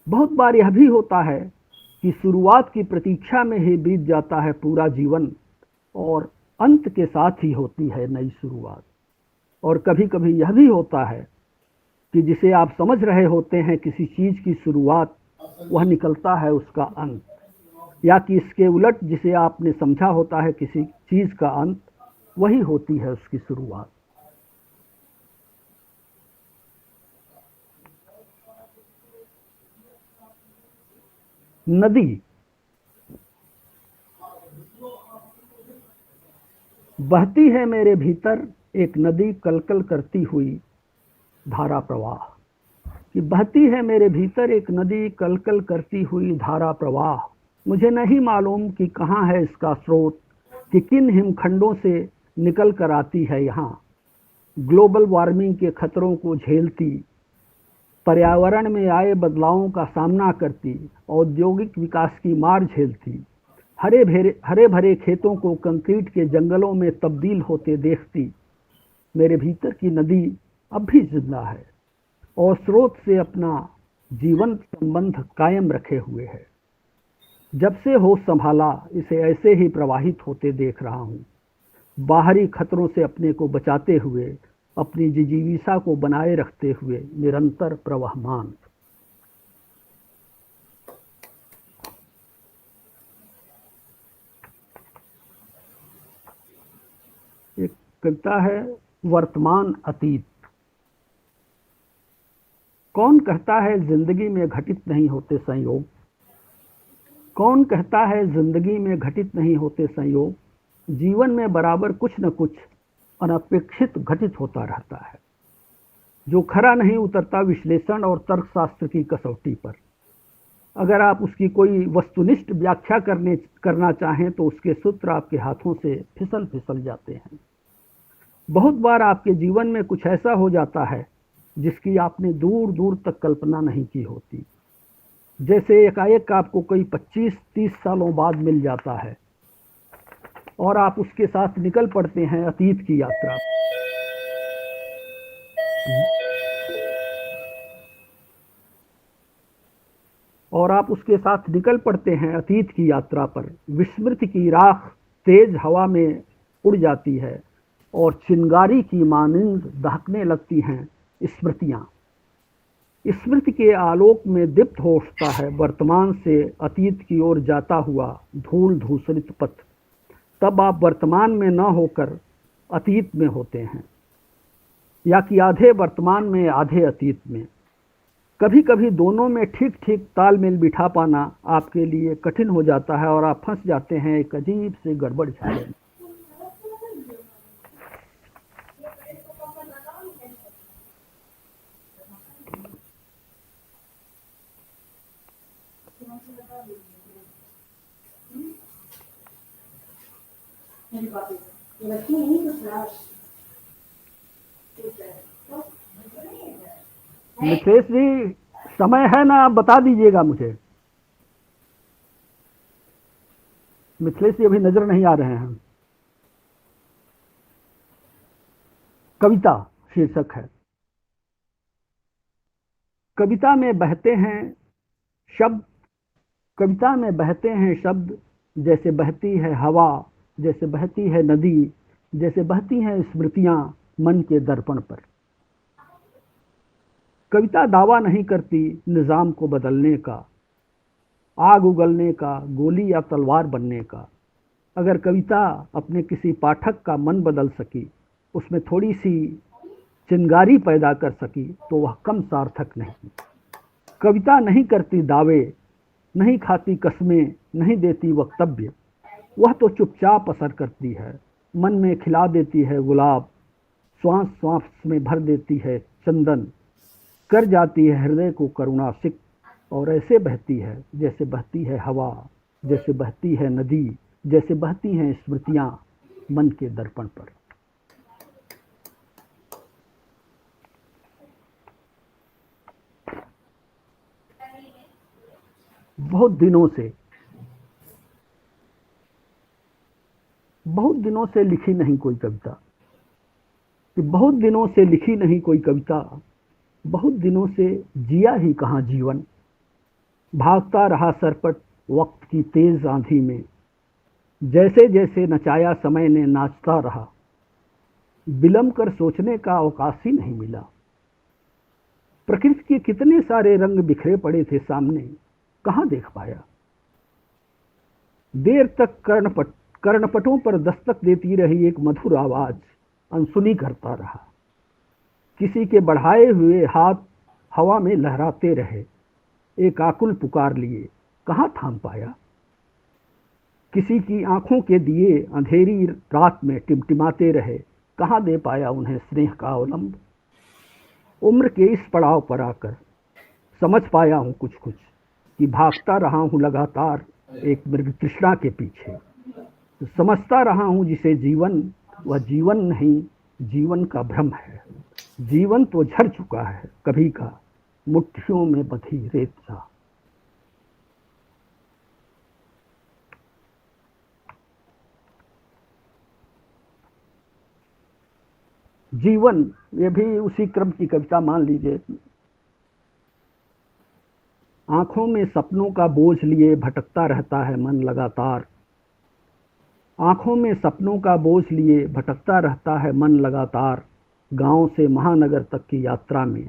बहुत बार यह भी होता है कि शुरुआत की प्रतीक्षा में ही बीत जाता है पूरा जीवन और अंत के साथ ही होती है नई शुरुआत। और कभी कभी यह भी होता है कि जिसे आप समझ रहे होते हैं किसी चीज की शुरुआत, वह निकलता है उसका अंत, या कि इसके उलट जिसे आपने समझा होता है किसी चीज का अंत, वही होती है उसकी शुरुआत। नदी। बहती है मेरे भीतर एक नदी कलकल करती हुई धारा प्रवाह, कि बहती है मेरे भीतर एक नदी कलकल करती हुई धारा प्रवाह। मुझे नहीं मालूम कि कहाँ है इसका स्रोत, कि किन हिमखंडों से निकल कर आती है यहाँ, ग्लोबल वार्मिंग के खतरों को झेलती, पर्यावरण में आए बदलावों का सामना करती, औद्योगिक विकास की मार झेलती, हरे भरे खेतों को कंक्रीट के जंगलों में तब्दील होते देखती। मेरे भीतर की नदी अब भी जिंदा है और स्रोत से अपना जीवंत संबंध कायम रखे हुए है। जब से होश संभाला इसे ऐसे ही प्रवाहित होते देख रहा हूँ, बाहरी खतरों से अपने को बचाते हुए, अपनी जिजीविका को बनाए रखते हुए निरंतर प्रवहमान। एक कविता है वर्तमान अतीत। कौन कहता है जिंदगी में घटित नहीं होते संयोग, कौन कहता है जिंदगी में घटित नहीं होते संयोग। जीवन में बराबर कुछ न कुछ अनपेक्षित घटित होता रहता है, जो खरा नहीं उतरता विश्लेषण और तर्कशास्त्र की कसौटी पर। अगर आप उसकी कोई वस्तुनिष्ठ व्याख्या करना चाहें तो उसके सूत्र आपके हाथों से फिसल फिसल जाते हैं। बहुत बार आपके जीवन में कुछ ऐसा हो जाता है जिसकी आपने दूर दूर तक कल्पना नहीं की होती, जैसे एकाएक आपको कोई 25-30 सालों बाद मिल जाता है और आप उसके साथ निकल पड़ते हैं अतीत की यात्रा पर। विस्मृति की राख तेज हवा में उड़ जाती है और चिंगारी की मानिंद दहकने लगती हैं स्मृतियां। स्मृति के आलोक में दीप्त हो उठता है वर्तमान से अतीत की ओर जाता हुआ धूल धूसरित पथ। तब आप वर्तमान में न होकर अतीत में होते हैं, या कि आधे वर्तमान में आधे अतीत में। कभी कभी दोनों में ठीक ठीक तालमेल बिठा पाना आपके लिए कठिन हो जाता है और आप फंस जाते हैं एक अजीब से गड़बड़ झाले में। मिथिलेश जी, समय है ना? आप बता दीजिएगा मुझे। मिथिलेश जी अभी नजर नहीं आ रहे हैं। कविता शीर्षक है। कविता में बहते हैं शब्द, कविता में बहते हैं शब्द, जैसे बहती है हवा, जैसे बहती है नदी, जैसे बहती हैं स्मृतियां मन के दर्पण पर। कविता दावा नहीं करती निजाम को बदलने का, आग उगलने का, गोली या तलवार बनने का। अगर कविता अपने किसी पाठक का मन बदल सकी, उसमें थोड़ी सी चिंगारी पैदा कर सकी, तो वह कम सार्थक नहीं। कविता नहीं करती दावे, नहीं खाती कस्में, नहीं देती वक्तव्य। वह तो चुपचाप असर करती है, मन में खिला देती है गुलाब, श्वास श्वास में भर देती है चंदन, कर जाती है हृदय को करुणासिक, और ऐसे बहती है जैसे बहती है हवा, जैसे बहती है नदी, जैसे बहती हैं स्मृतियां मन के दर्पण पर। बहुत दिनों से लिखी नहीं कोई कविता, बहुत दिनों से लिखी नहीं कोई कविता, बहुत दिनों से जिया ही कहाँ जीवन। भागता रहा सरपट वक्त की तेज आंधी में, जैसे जैसे नचाया समय ने नाचता रहा। विलंब कर सोचने का अवकाश ही नहीं मिला। प्रकृति के कितने सारे रंग बिखरे पड़े थे सामने, कहाँ देख पाया। देर तक कर्णपटों पर दस्तक देती रही एक मधुर आवाज अनसुनी करता रहा। किसी के बढ़ाए हुए हाथ हवा में लहराते रहे, एक आकुल पुकार लिए, कहाँ थाम पाया। किसी की आंखों के दिए अंधेरी रात में टिमटिमाते रहे, कहाँ दे पाया उन्हें स्नेह का अवलंब। उम्र के इस पड़ाव पर आकर समझ पाया हूँ कुछ कुछ, कि भागता रहा हूँ लगातार एक मृग तृष्णा के पीछे। तो समझता रहा हूँ जिसे जीवन, वह जीवन नहीं, जीवन का भ्रम है। जीवन तो झड़ चुका है कभी का, मुट्ठियों में बंधी रेत सा। जीवन, ये भी उसी क्रम की कविता मान लीजिए। आंखों में सपनों का बोझ लिए भटकता रहता है मन लगातार। आंखों में सपनों का बोझ लिए भटकता रहता है मन लगातार। गांव से महानगर तक की यात्रा में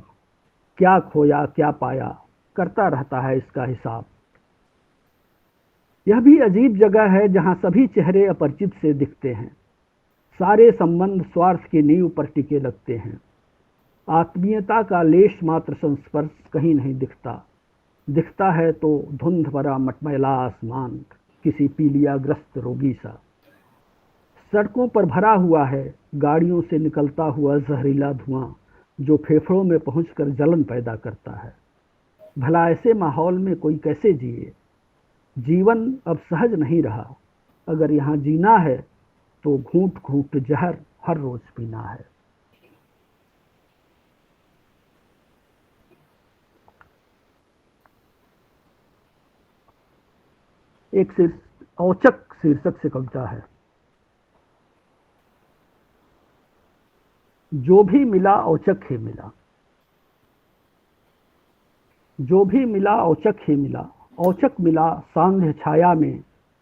क्या खोया क्या पाया, करता रहता है इसका हिसाब। यह भी अजीब जगह है जहां सभी चेहरे अपरिचित से दिखते हैं। सारे संबंध स्वार्थ की नींव पर टिके लगते हैं। आत्मीयता का लेश मात्र संस्पर्श कहीं नहीं दिखता। दिखता है तो धुंध भरा मटमैला आसमान, किसी पीलियाग्रस्त रोगी सा। सड़कों पर भरा हुआ है गाड़ियों से निकलता हुआ जहरीला धुआं जो फेफड़ों में पहुंचकर जलन पैदा करता है। भला ऐसे माहौल में कोई कैसे जिए? जीवन अब सहज नहीं रहा। अगर यहाँ जीना है तो घूंट घूंट जहर हर रोज पीना है। एक औचक शीर्षक से कविता है। जो भी मिला औचक ही मिला, जो भी मिला औचक ही मिला। औचक मिला सांध्य छाया में,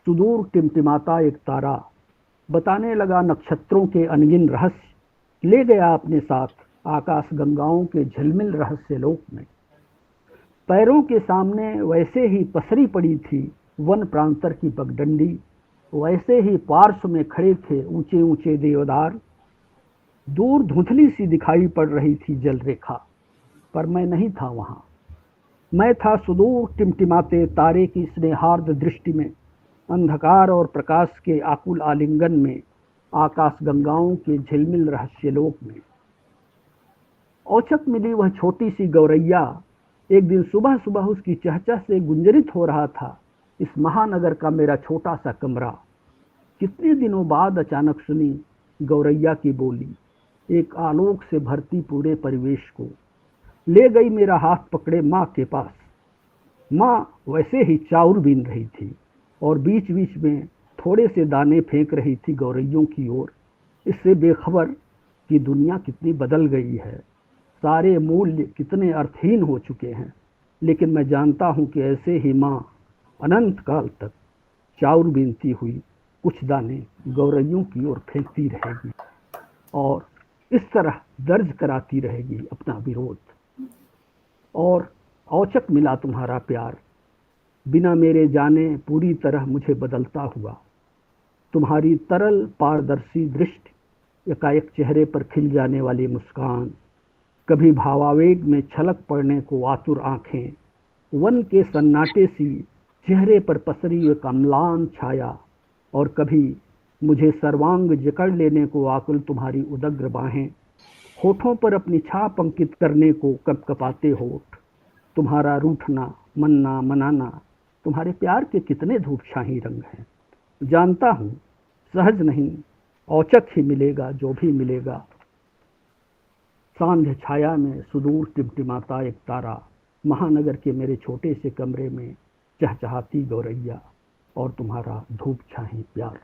सुदूर टिमटिमाता एक तारा। बताने लगा नक्षत्रों के अनगिन रहस्य, ले गया अपने साथ आकाश गंगाओं के झिलमिल रहस्य लोक में। पैरों के सामने वैसे ही पसरी पड़ी थी वन प्रांतर की पगडंडी, वैसे ही पार्श्व में खड़े थे ऊंचे ऊंचे देवदार। दूर धुंधली सी दिखाई पड़ रही थी जल रेखा, पर मैं नहीं था वहां। मैं था सुदूर टिमटिमाते तारे की स्नेहार्द दृष्टि में, अंधकार और प्रकाश के आकुल आलिंगन में, आकाश गंगाओं के झिलमिल रहस्यलोक में। औचक मिली वह छोटी सी गौरैया। एक दिन सुबह सुबह उसकी चहचह से गुंजरित हो रहा था इस महानगर का मेरा छोटा सा कमरा। कितने दिनों बाद अचानक सुनी गौरैया की बोली, एक आलोक से भरती पूरे परिवेश को। ले गई मेरा हाथ पकड़े माँ के पास। माँ वैसे ही चाउर बीन रही थी और बीच बीच में थोड़े से दाने फेंक रही थी गौरैयों की ओर, इससे बेखबर कि दुनिया कितनी बदल गई है, सारे मूल्य कितने अर्थहीन हो चुके हैं। लेकिन मैं जानता हूँ कि ऐसे ही माँ अनंत काल तक चाउर बीनती हुई कुछ दाने गौरैयों की ओर फेंकती रहेगी और इस तरह दर्ज कराती रहेगी अपना विरोध। और औचक मिला तुम्हारा प्यार, बिना मेरे जाने पूरी तरह मुझे बदलता हुआ। तुम्हारी तरल पारदर्शी दृष्टि, एकाएक चेहरे पर खिल जाने वाली मुस्कान, कभी भावावेग में छलक पड़ने को आतुर आंखें, वन के सन्नाटे सी चेहरे पर पसरी एक अम्लान छाया, और कभी मुझे सर्वांग जकड़ लेने को आकुल तुम्हारी उदग्र बाहें, होठों पर अपनी छाप अंकित करने को कपकपाते होठ। तुम्हारा रूठना, मनना, मनाना, तुम्हारे प्यार के कितने धूपछाही रंग हैं। जानता हूँ सहज नहीं, औचक ही मिलेगा जो भी मिलेगा। सांध्य छाया में सुदूर टिमटिमाता एक तारा, महानगर के मेरे छोटे से कमरे में चहचहाती गौरैया और तुम्हारा धूप छाही प्यार।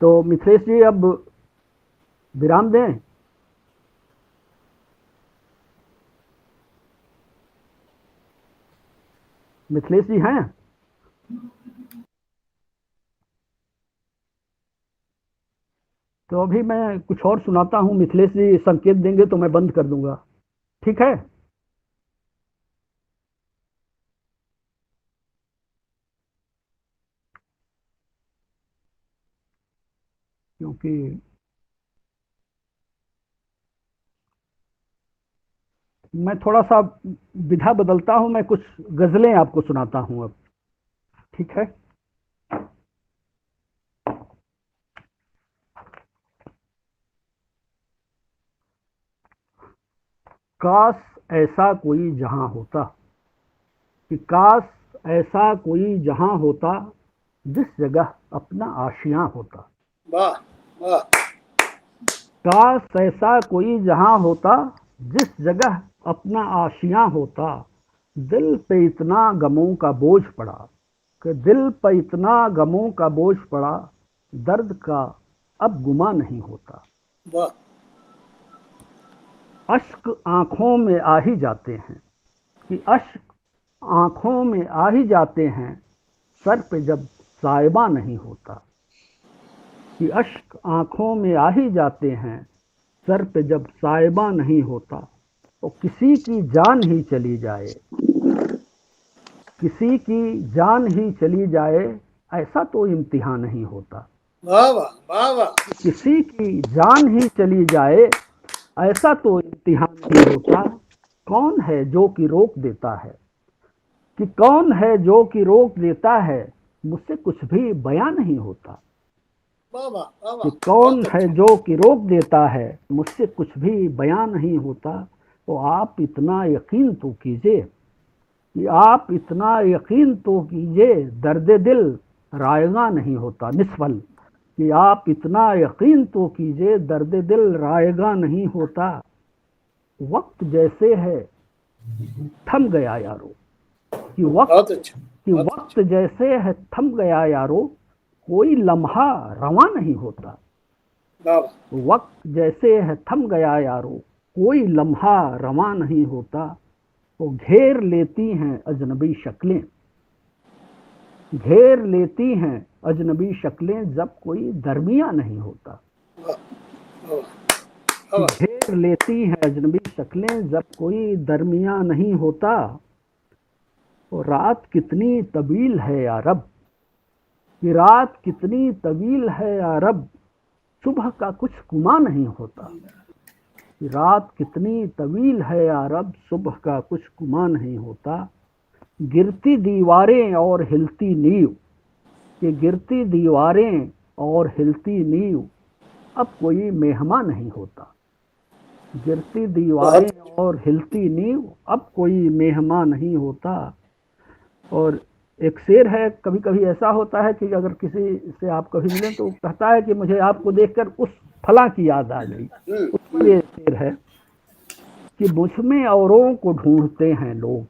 तो मिथिलेश जी अब विराम दें। मिथिलेश जी हैं? तो अभी मैं कुछ और सुनाता हूँ, मिथिलेश जी संकेत देंगे तो मैं बंद कर दूंगा, ठीक है? क्योंकि मैं थोड़ा सा विधा बदलता हूँ, मैं कुछ गजलें आपको सुनाता हूँ अब, ठीक है? काश ऐसा कोई जहां होता, कि काश ऐसा कोई जहां होता जिस जगह अपना आशियां होता। वाह वाह। काश ऐसा कोई जहां होता जिस जगह अपना आशियां होता। दिल पे इतना गमों का बोझ पड़ा, कि दिल पे इतना गमों का बोझ पड़ा, दर्द का अब गुमा नहीं होता। वाह। अश्क आंखों में आ ही जाते हैं, कि अश्क आंखों में आ ही जाते हैं, सर पे जब साइबा नहीं होता। कि अश्क आंखों में आ ही जाते हैं, सर पे जब साइबा नहीं होता। तो किसी की जान ही चली जाए, किसी की जान ही चली जाए, ऐसा तो इम्तिहान नहीं होता। वाह वाह वाह वाह। किसी की जान ही चली जाए, ऐसा तो इम्तिहान नहीं होता। कौन है जो कि रोक देता है, कि कौन है जो कि रोक देता है, मुझसे कुछ भी बयां नहीं होता। वाह वाह वाह कि वाह, कौन बहुत है अच्छा। जो कि रोक देता है, मुझसे कुछ भी बयां नहीं होता। तो आप इतना यकीन तो कीजिए, कि आप इतना यकीन तो कीजिए, दर्द दिल रायगा नहीं होता निस्फल। कि आप इतना यकीन तो कीजिए, दर्द दिल रायगा नहीं होता। वक्त जैसे है थम गया यारो, कि बहुत अच्छा, बहुत वक्त अच्छा। जैसे है थम गया यारो, कोई लम्हा रवा नहीं होता। वाह वाह, वक्त जैसे है थम गया यारो, कोई लम्हा रवा नहीं होता। तो घेर लेती हैं अजनबी शक्लें, घेर लेती हैं अजनबी शक्लें, जब कोई दरमिया नहीं होता। वाह वाह वाह वाह, घेर लेती हैं अजनबी शक्लें, जब कोई दरमिया नहीं होता। तो रात कितनी तवील है या रब, कि रात कितनी तवील है या रब, सुबह का कुछ गुमा नहीं होता। कि रात कितनी तवील है या रब, सुबह का कुछ गुमा नहीं होता। गिरती दीवारें और हिलती नींव, कि गिरती दीवारें और हिलती नींव, अब कोई मेहमान नहीं होता। गिरती दीवारें बहुत और हिलती नींव, अब कोई मेहमान नहीं होता। और एक शेर है, कभी कभी ऐसा होता है कि अगर किसी से आप कभी मिलें तो कहता है कि मुझे आपको देखकर उस फला की याद आ गई। उस पर ये शेर है कि मुझ में औरों को ढूंढते हैं लोग,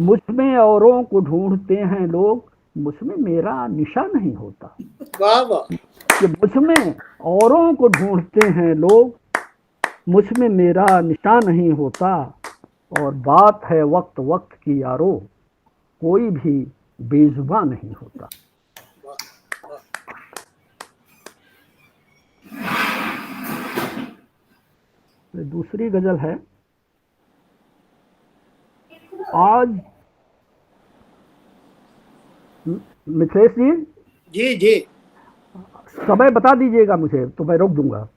मुझ में औरों को ढूंढते हैं लोग, मुझ में मेरा निशा नहीं होता। वाह वाह, कि मुझ में औरों को ढूंढते हैं लोग, मुझ में मेरा निशा नहीं होता। और बात है वक्त वक्त की यारो, कोई भी बेजुबान नहीं होता। वाह वाह, दूसरी गजल है, आज मिथिलेश जी जी जी, समय बता दीजिएगा मुझे तो मैं रोक दूंगा।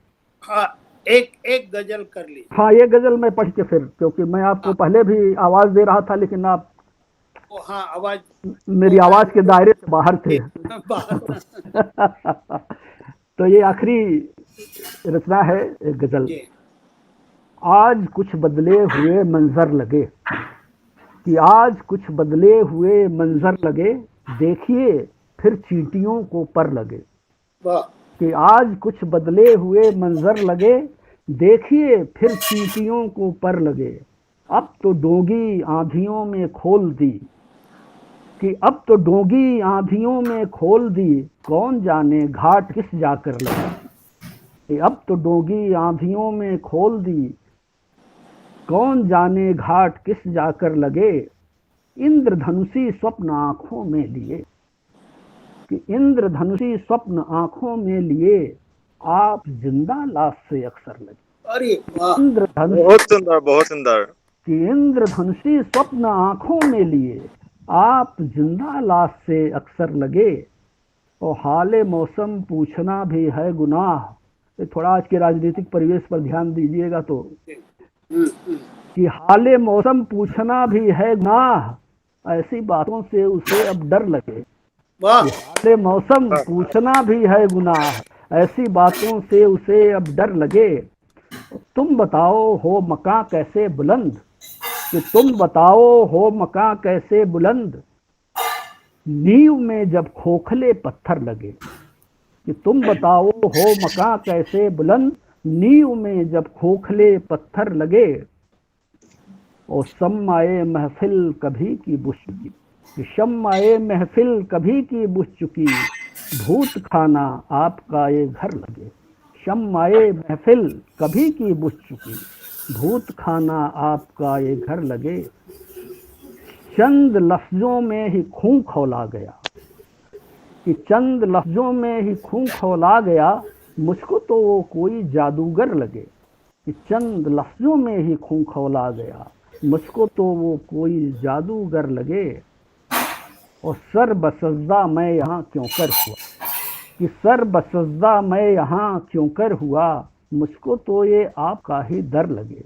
हाँ, एक एक गजल कर ली। हाँ, ये गजल मैं पढ़ के फिर, क्योंकि मैं आपको हाँ, पहले भी आवाज दे रहा था, लेकिन आप वो हाँ आवाज, मेरी वो है आवाज के दायरे से बाहर थे। बाहर। तो ये आखिरी रचना है, एक गजल। जी, आज कुछ बदले हुए मंजर लगे, कि आज कुछ बदले हुए मंजर लगे, देखिए फिर चींटियों को पर लगे। वाह कि आज कुछ बदले हुए मंजर लगे, देखिए फिर चींटियों को पर लगे। अब तो डोंगी आंधियों में खोल दी, कि अब तो डोंगी आंधियों में खोल दी, कौन जाने घाट किस जाकर लगे। कि अब तो डोंगी आंधियों में खोल दी, कौन जाने घाट किस जाकर लगे। इंद्रधनुषी स्वप्न आंखों में लिए, कि इंद्रधनुषी स्वप्न आंखों में लिए, आप जिंदा लाश से अक्सर लगे। अरे वाह, इंद्रधनुष बहुत सुंदर, बहुत सुंदर। कि इंद्रधनुषी स्वप्न आंखों में लिए, आप जिंदा लाश से अक्सर लगे। और हाले मौसम पूछना भी है गुनाह, ये थोड़ा आज के राजनीतिक परिवेश पर ध्यान दीजिएगा। तो हम्म, कि हाले मौसम पूछना भी है गुनाह, ऐसी बातों से उसे अब डर लगे। वाह कि हाले मौसम पूछना भी है गुनाह, ऐसी बातों से उसे अब डर लगे। तुम बताओ हो मकां कैसे बुलंद, कि तुम बताओ हो मकां कैसे बुलंद, नींव में जब खोखले पत्थर लगे। कि तुम बताओ हो मकां कैसे बुलंद, नींव में जब खोखले पत्थर लगे। और शम्माए महफिल कभी की बुझ चुकी, कि शम्माए महफिल कभी की बुझ चुकी, भूत खाना आपका ये घर लगे। शम्माए महफिल कभी की बुझ चुकी, भूत खाना आपका ये घर लगे। चंद लफ्जों में ही खूं खौला गया, कि चंद लफ्जों में ही खूं खौला गया, मुझको तो वो कोई जादूगर लगे। कि चंद लफ्जों में ही खूं खौला गया, मुझको तो वो कोई जादूगर लगे। और सर बसज्दा मैं यहाँ क्यों कर हुआ, कि सर बसज्दा मैं यहाँ क्यों कर हुआ, मुझको तो ये आपका ही डर लगे।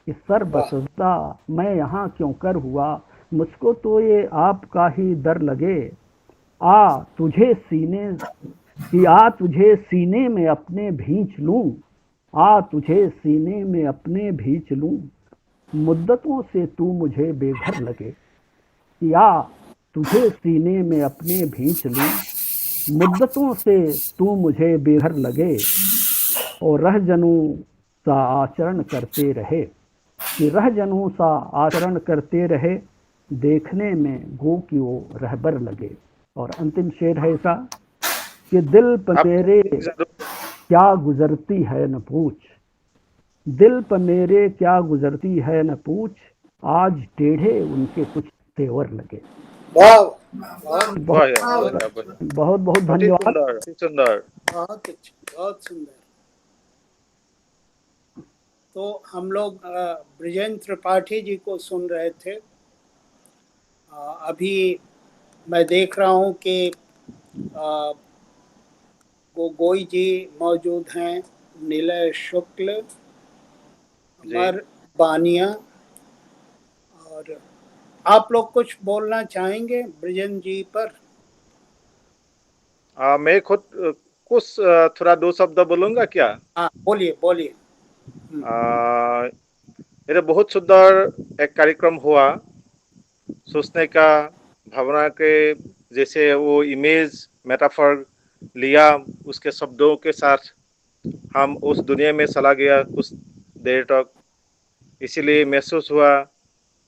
कि सर वाह, बसज्दा मैं यहाँ क्यों कर हुआ, मुझको तो ये आपका ही डर लगे। आ तुझे सीने कि आ तुझे सीने में अपने भींच लूं, आ तुझे सीने में अपने भींच लूं, मुद्दतों से तू मुझे बेघर लगे। कि आ तुझे सीने में अपने भींच लूं, मुद्दतों से तू मुझे बेघर लगे, और रहजनू सा आचरण करते रहे। कि रहजनू सा आचरण करते रहे, देखने में गो की वो रहबर लगे। और अंतिम शेर है ऐसा कि दिल पे आप मेरे क्या गुजरती है न पूछ, दिल पे मेरे क्या गुजरती है न पूछ, आज टेढ़े उनके कुछ तेवर लगे। वाह बहुत वाह यार, वाह, बहुत बहुत अति धन्यवाद। सुंदर, अति सुंदर। बहुत अच्छा, बहुत सुंदर। तो हम लोग ब्रिजेंद्र त्रिपाठी जी को सुन रहे थे। अभी मैं देख रहा हूँ कि गोगोई जी मौजूद हैं, निलय शुक्ल, जी। अमर बानिया, और आप लोग कुछ बोलना चाहेंगे ब्रिजेंद्र जी पर? मैं खुद कुछ थोड़ा दो शब्द बोलूंगा क्या? हाँ, बोलिए बोलिए। आ, मेरे बहुत सुंदर एक कार्यक्रम हुआ, सोचने का, भावना के, जैसे वो इमेज मेटाफर लिया, उसके शब्दों के साथ हम उस दुनिया में चला गया कुछ देर तक। इसीलिए महसूस हुआ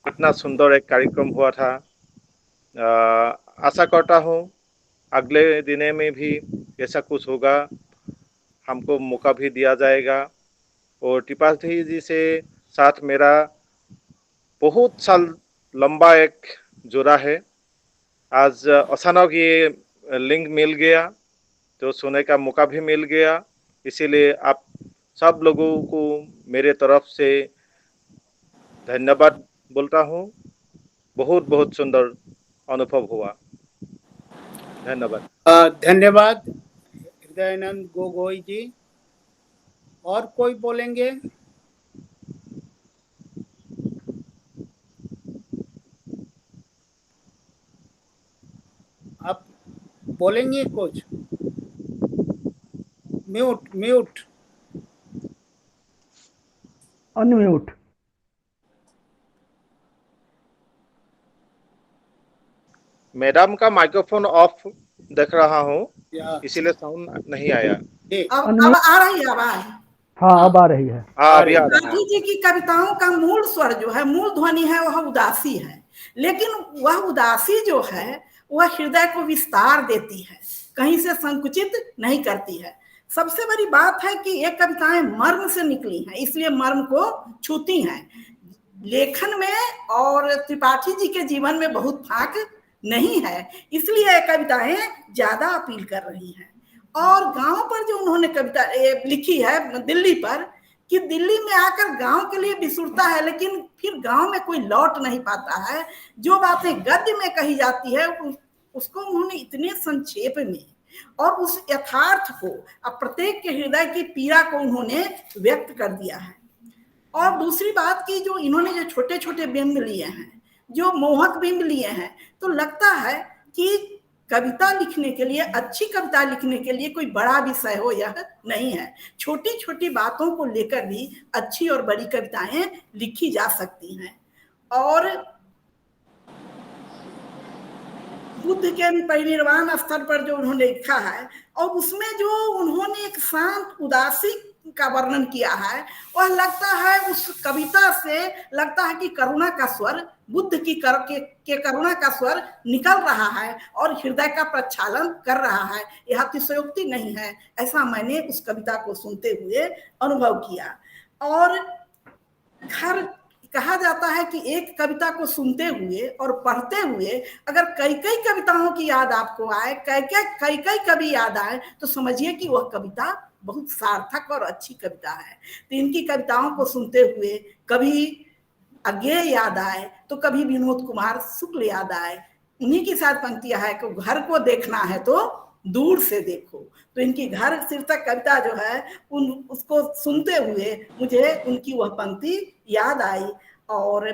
कितना सुंदर एक कार्यक्रम हुआ था। आशा करता हूँ अगले दिने में भी ऐसा कुछ होगा, हमको मौका भी दिया जाएगा। और त्रिपाठी जी से साथ मेरा बहुत साल लंबा एक जोड़ा है। आज अचानक ये लिंक मिल गया, तो सुनने का मौका भी मिल गया। इसीलिए आप सब लोगों को मेरे तरफ से धन्यवाद बोलता हूँ। बहुत बहुत सुंदर अनुभव हुआ। धन्यवाद। धन्यवाद हृदयानंद गोगोई जी। और कोई बोलेंगे? आप बोलेंगे कुछ? Mute mute. अनम्यूट। मैडम का माइक्रोफोन ऑफ देख रहा हूँ, या इसीलिए साउंड नहीं आया। अब आ रही है आवाज? हाँ, अब आ रही है। हाँ, अभी आ रहा है। त्रिपाठी जी की कविताओं का मूल स्वर जो है, मूल ध्वनि है, वह उदासी है। लेकिन वह उदासी जो है वह हृदय को विस्तार देती है, कहीं से संकुचित नहीं करती है। सबसे बड़ी बात है कि ये कविताएं मर्म से निकली हैं, इसलिए मर्म को छूती हैं। लेखन में और त्रिपाठी जी के जीवन में बहुत फाक नहीं है, इसलिए ये कविताएं ज्यादा अपील कर रही हैं। और गांव पर जो उन्होंने कविता लिखी है दिल्ली पर, कि दिल्ली में आकर गांव के लिए बिसुरता है, लेकिन फिर गांव में कोई लौट नहीं पाता है। जो बातें गद्य में कही जाती है उसको उन्होंने इतने संक्षेप में और उस यथार्थ को, अब प्रत्येक के हृदय की पीड़ा को उन्होंने व्यक्त कर दिया है। और दूसरी बात की, जो इन्होंने जो छोटे छोटे बिंब लिए हैं, जो मोहक बिंब लिए हैं, तो लगता है कि कविता लिखने के लिए, अच्छी कविता लिखने के लिए कोई बड़ा विषय हो यह नहीं है। छोटी छोटी बातों को लेकर भी अच्छी और बड़ी कविताएं लिखी जा सकती हैं। और बुद्ध के परिनिर्वाण स्तर पर जो उन्होंने लिखा है, और उसमें जो उन्होंने एक शांत उदासी का वर्णन किया है, वह लगता है उस कविता से लगता है कि करुणा का स्वर, बुद्ध की के करुणा का स्वर निकल रहा है और हृदय का प्रक्षालन कर रहा है। यह अतिशयोक्ति नहीं है, ऐसा मैंने उस कविता को सुनते हुए अनुभव किया। और घर कहा जाता है कि एक कविता को सुनते हुए और पढ़ते हुए अगर कई कई कविताओं की याद आपको आए, कई कई कवि याद आए, तो समझिए कि वह कविता बहुत सार्थक और अच्छी कविता है। तो इनकी कविताओं को सुनते हुए कभी अज्ञेय याद आए, तो कभी विनोद कुमार शुक्ल याद आए। उन्हीं की साथ पंक्तियां है कि घर को देखना है तो दूर से देखो। तो इनकी घर शीर्षक कविता जो है, उसको सुनते हुए मुझे उनकी वह पंक्ति याद आई। और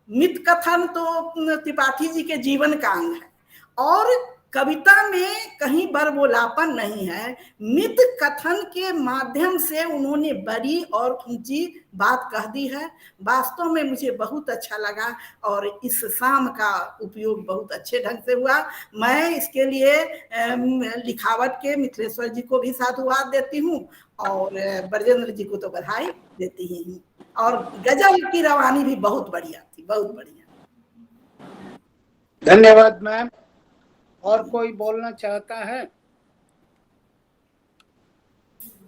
मित कथन तो त्रिपाठी जी के जीवन का अंग है। और कविता में कहीं बरबोलापन नहीं है। मित कथन के माध्यम से उन्होंने बड़ी और ऊंची बात कह दी है। वास्तव में मुझे बहुत अच्छा लगा और इस शाम का उपयोग बहुत अच्छे ढंग से हुआ। मैं इसके लिए लिखावट के मिथिलेश्वर जी को भी साधुवाद देती हूँ और ब्रजेंद्र जी को तो बधाई देती ही हूँ। और गजल की रवानी भी बहुत बढ़िया थी, बहुत बढ़िया। धन्यवाद मैम। और कोई बोलना चाहता है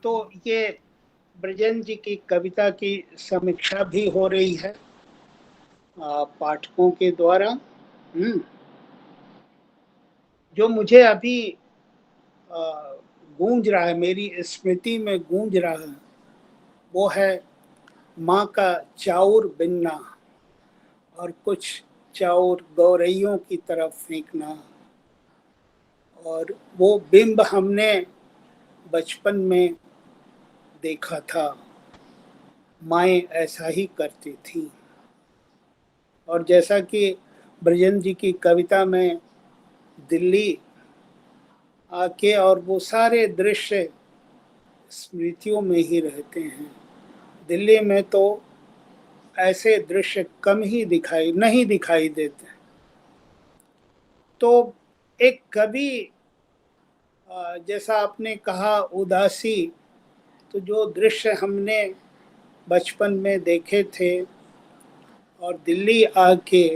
तो ये ब्रजेंद्र जी की कविता की समीक्षा भी हो रही है पाठकों के द्वारा। जो मुझे अभी गूंज रहा है, मेरी स्मृति में गूंज रहा है, वो है माँ का चाउर बिनना और कुछ चाउर गौरैयों की तरफ फेंकना। और वो बिंब हमने बचपन में देखा था, माएँ ऐसा ही करती थी। और जैसा कि ब्रजेंद्र जी की कविता में दिल्ली आके और वो सारे दृश्य स्मृतियों में ही रहते हैं। दिल्ली में तो ऐसे दृश्य कम ही नहीं दिखाई देते। तो एक कवि, जैसा आपने कहा उदासी, तो जो दृश्य हमने बचपन में देखे थे और दिल्ली आके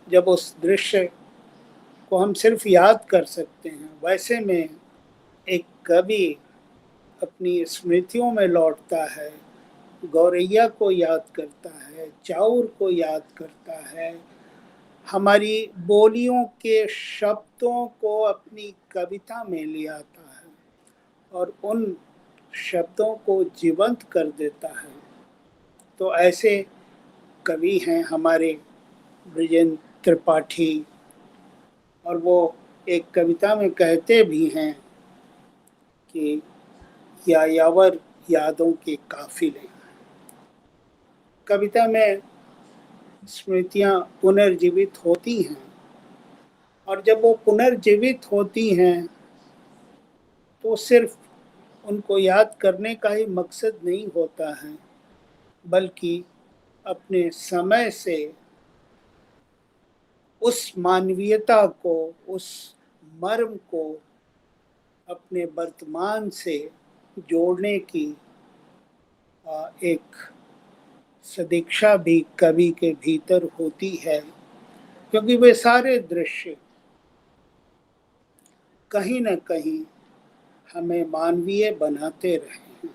जब उस दृश्य को हम सिर्फ याद कर सकते हैं, वैसे में एक कवि अपनी स्मृतियों में लौटता है, गौरैया को याद करता है, चाउर को याद करता है, हमारी बोलियों के शब्दों को अपनी कविता में ले आता है और उन शब्दों को जीवंत कर देता है। तो ऐसे कवि हैं हमारे ब्रजेंद्र त्रिपाठी। और वो एक कविता में कहते भी हैं कि यायावर यादों के काफिले। कविता में स्मृतियाँ पुनर्जीवित होती हैं और जब वो पुनर्जीवित होती हैं तो सिर्फ उनको याद करने का ही मकसद नहीं होता है, बल्कि अपने समय से उस मानवीयता को, उस मर्म को अपने वर्तमान से जोड़ने की एक सदिक्षा भी कवि के भीतर होती है, क्योंकि वे सारे दृश्य कहीं न कहीं हमें मानवीय बनाते रहे हैं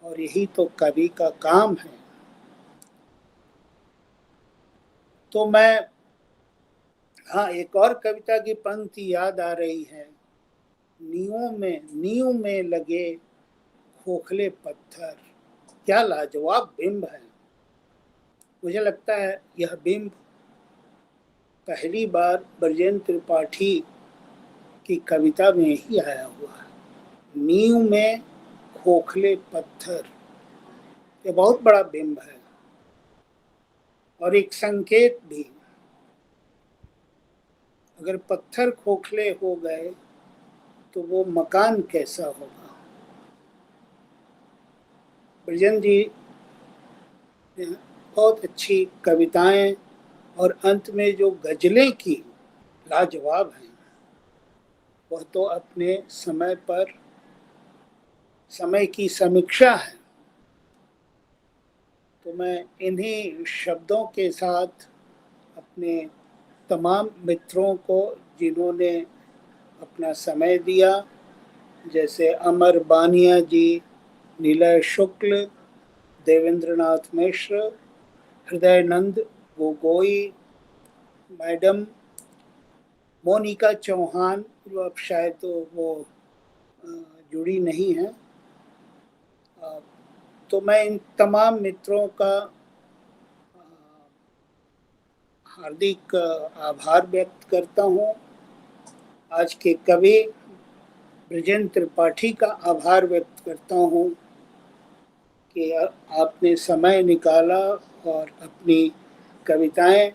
और यही तो कवि का काम है। तो मैं एक और कविता की पंक्ति याद आ रही है, नींव में लगे खोखले पत्थर। क्या लाजवाब बिंब है। मुझे लगता है यह बिंब पहली बार ब्रजेंद्र त्रिपाठी की कविता में ही आया हुआ है। नींव में खोखले पत्थर, ये बहुत बड़ा बिंब है और एक संकेत भी। अगर पत्थर खोखले हो गए तो वो मकान कैसा होगा। ब्रजेंद्र जी ने बहुत अच्छी कविताएं और अंत में जो गजलें की, लाजवाब हैं। वह तो अपने समय पर समय की समीक्षा है। तो मैं इन्हीं शब्दों के साथ अपने तमाम मित्रों को जिन्होंने अपना समय दिया, जैसे अमर बानिया जी, नीलय शुक्ल, देवेंद्रनाथ मिश्र, हृदयानंद गोगोई मैडम, मोनिका चौहान, जो अब शायद तो वो जुड़ी नहीं है, तो मैं इन तमाम मित्रों का हार्दिक आभार व्यक्त करता हूँ। आज के कवि ब्रजेंद्र त्रिपाठी का आभार व्यक्त करता हूँ कि आपने समय निकाला और अपनी कविताएं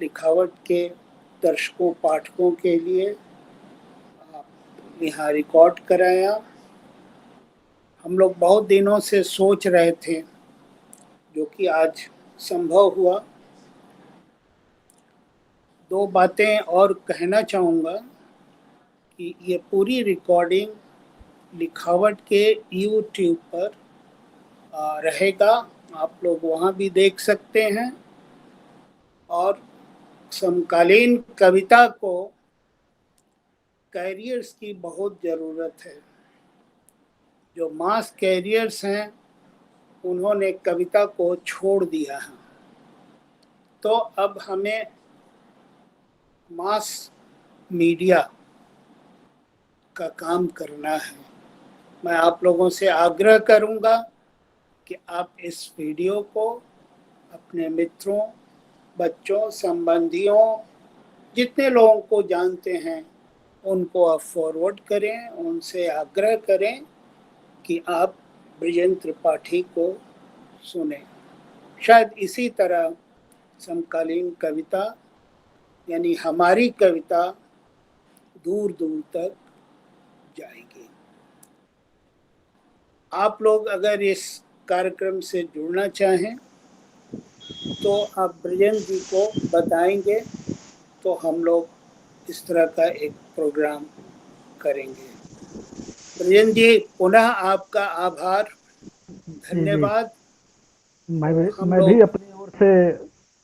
लिखावट के दर्शकों पाठकों के लिए यहाँ रिकॉर्ड कराया। हम लोग बहुत दिनों से सोच रहे थे, जो कि आज संभव हुआ। दो बातें और कहना चाहूँगा कि ये पूरी रिकॉर्डिंग लिखावट के यूट्यूब पर रहेगा, आप लोग वहाँ भी देख सकते हैं। और समकालीन कविता को कैरियर्स की बहुत ज़रूरत है। जो मास कैरियर्स हैं उन्होंने कविता को छोड़ दिया है, तो अब हमें मास मीडिया का काम करना है। मैं आप लोगों से आग्रह करूंगा कि आप इस वीडियो को अपने मित्रों, बच्चों, संबंधियों, जितने लोगों को जानते हैं उनको आप फॉरवर्ड करें, उनसे आग्रह करें कि आप बृजेंद्र त्रिपाठी को सुने। शायद इसी तरह समकालीन कविता यानी हमारी कविता दूर दूर तक जाएगी। आप लोग अगर इस कार्यक्रम से जुड़ना चाहें तो आप बृजेंद्र जी को बताएंगे, तो हम लोग इस तरह का एक प्रोग्राम करेंगे। बृजेंद्र जी, पुनः आपका आभार, धन्यवाद। मैं भी अपनी ओर से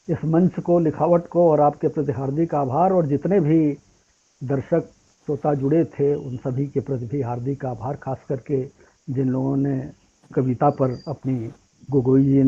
इस मंच को, लिखावट को और आपके प्रति हार्दिक आभार, और जितने भी दर्शक श्रोता जुड़े थे उन सभी के प्रति भी हार्दिक आभार, खास करके जिन लोगों ने कविता पर अपनी गोगोई जी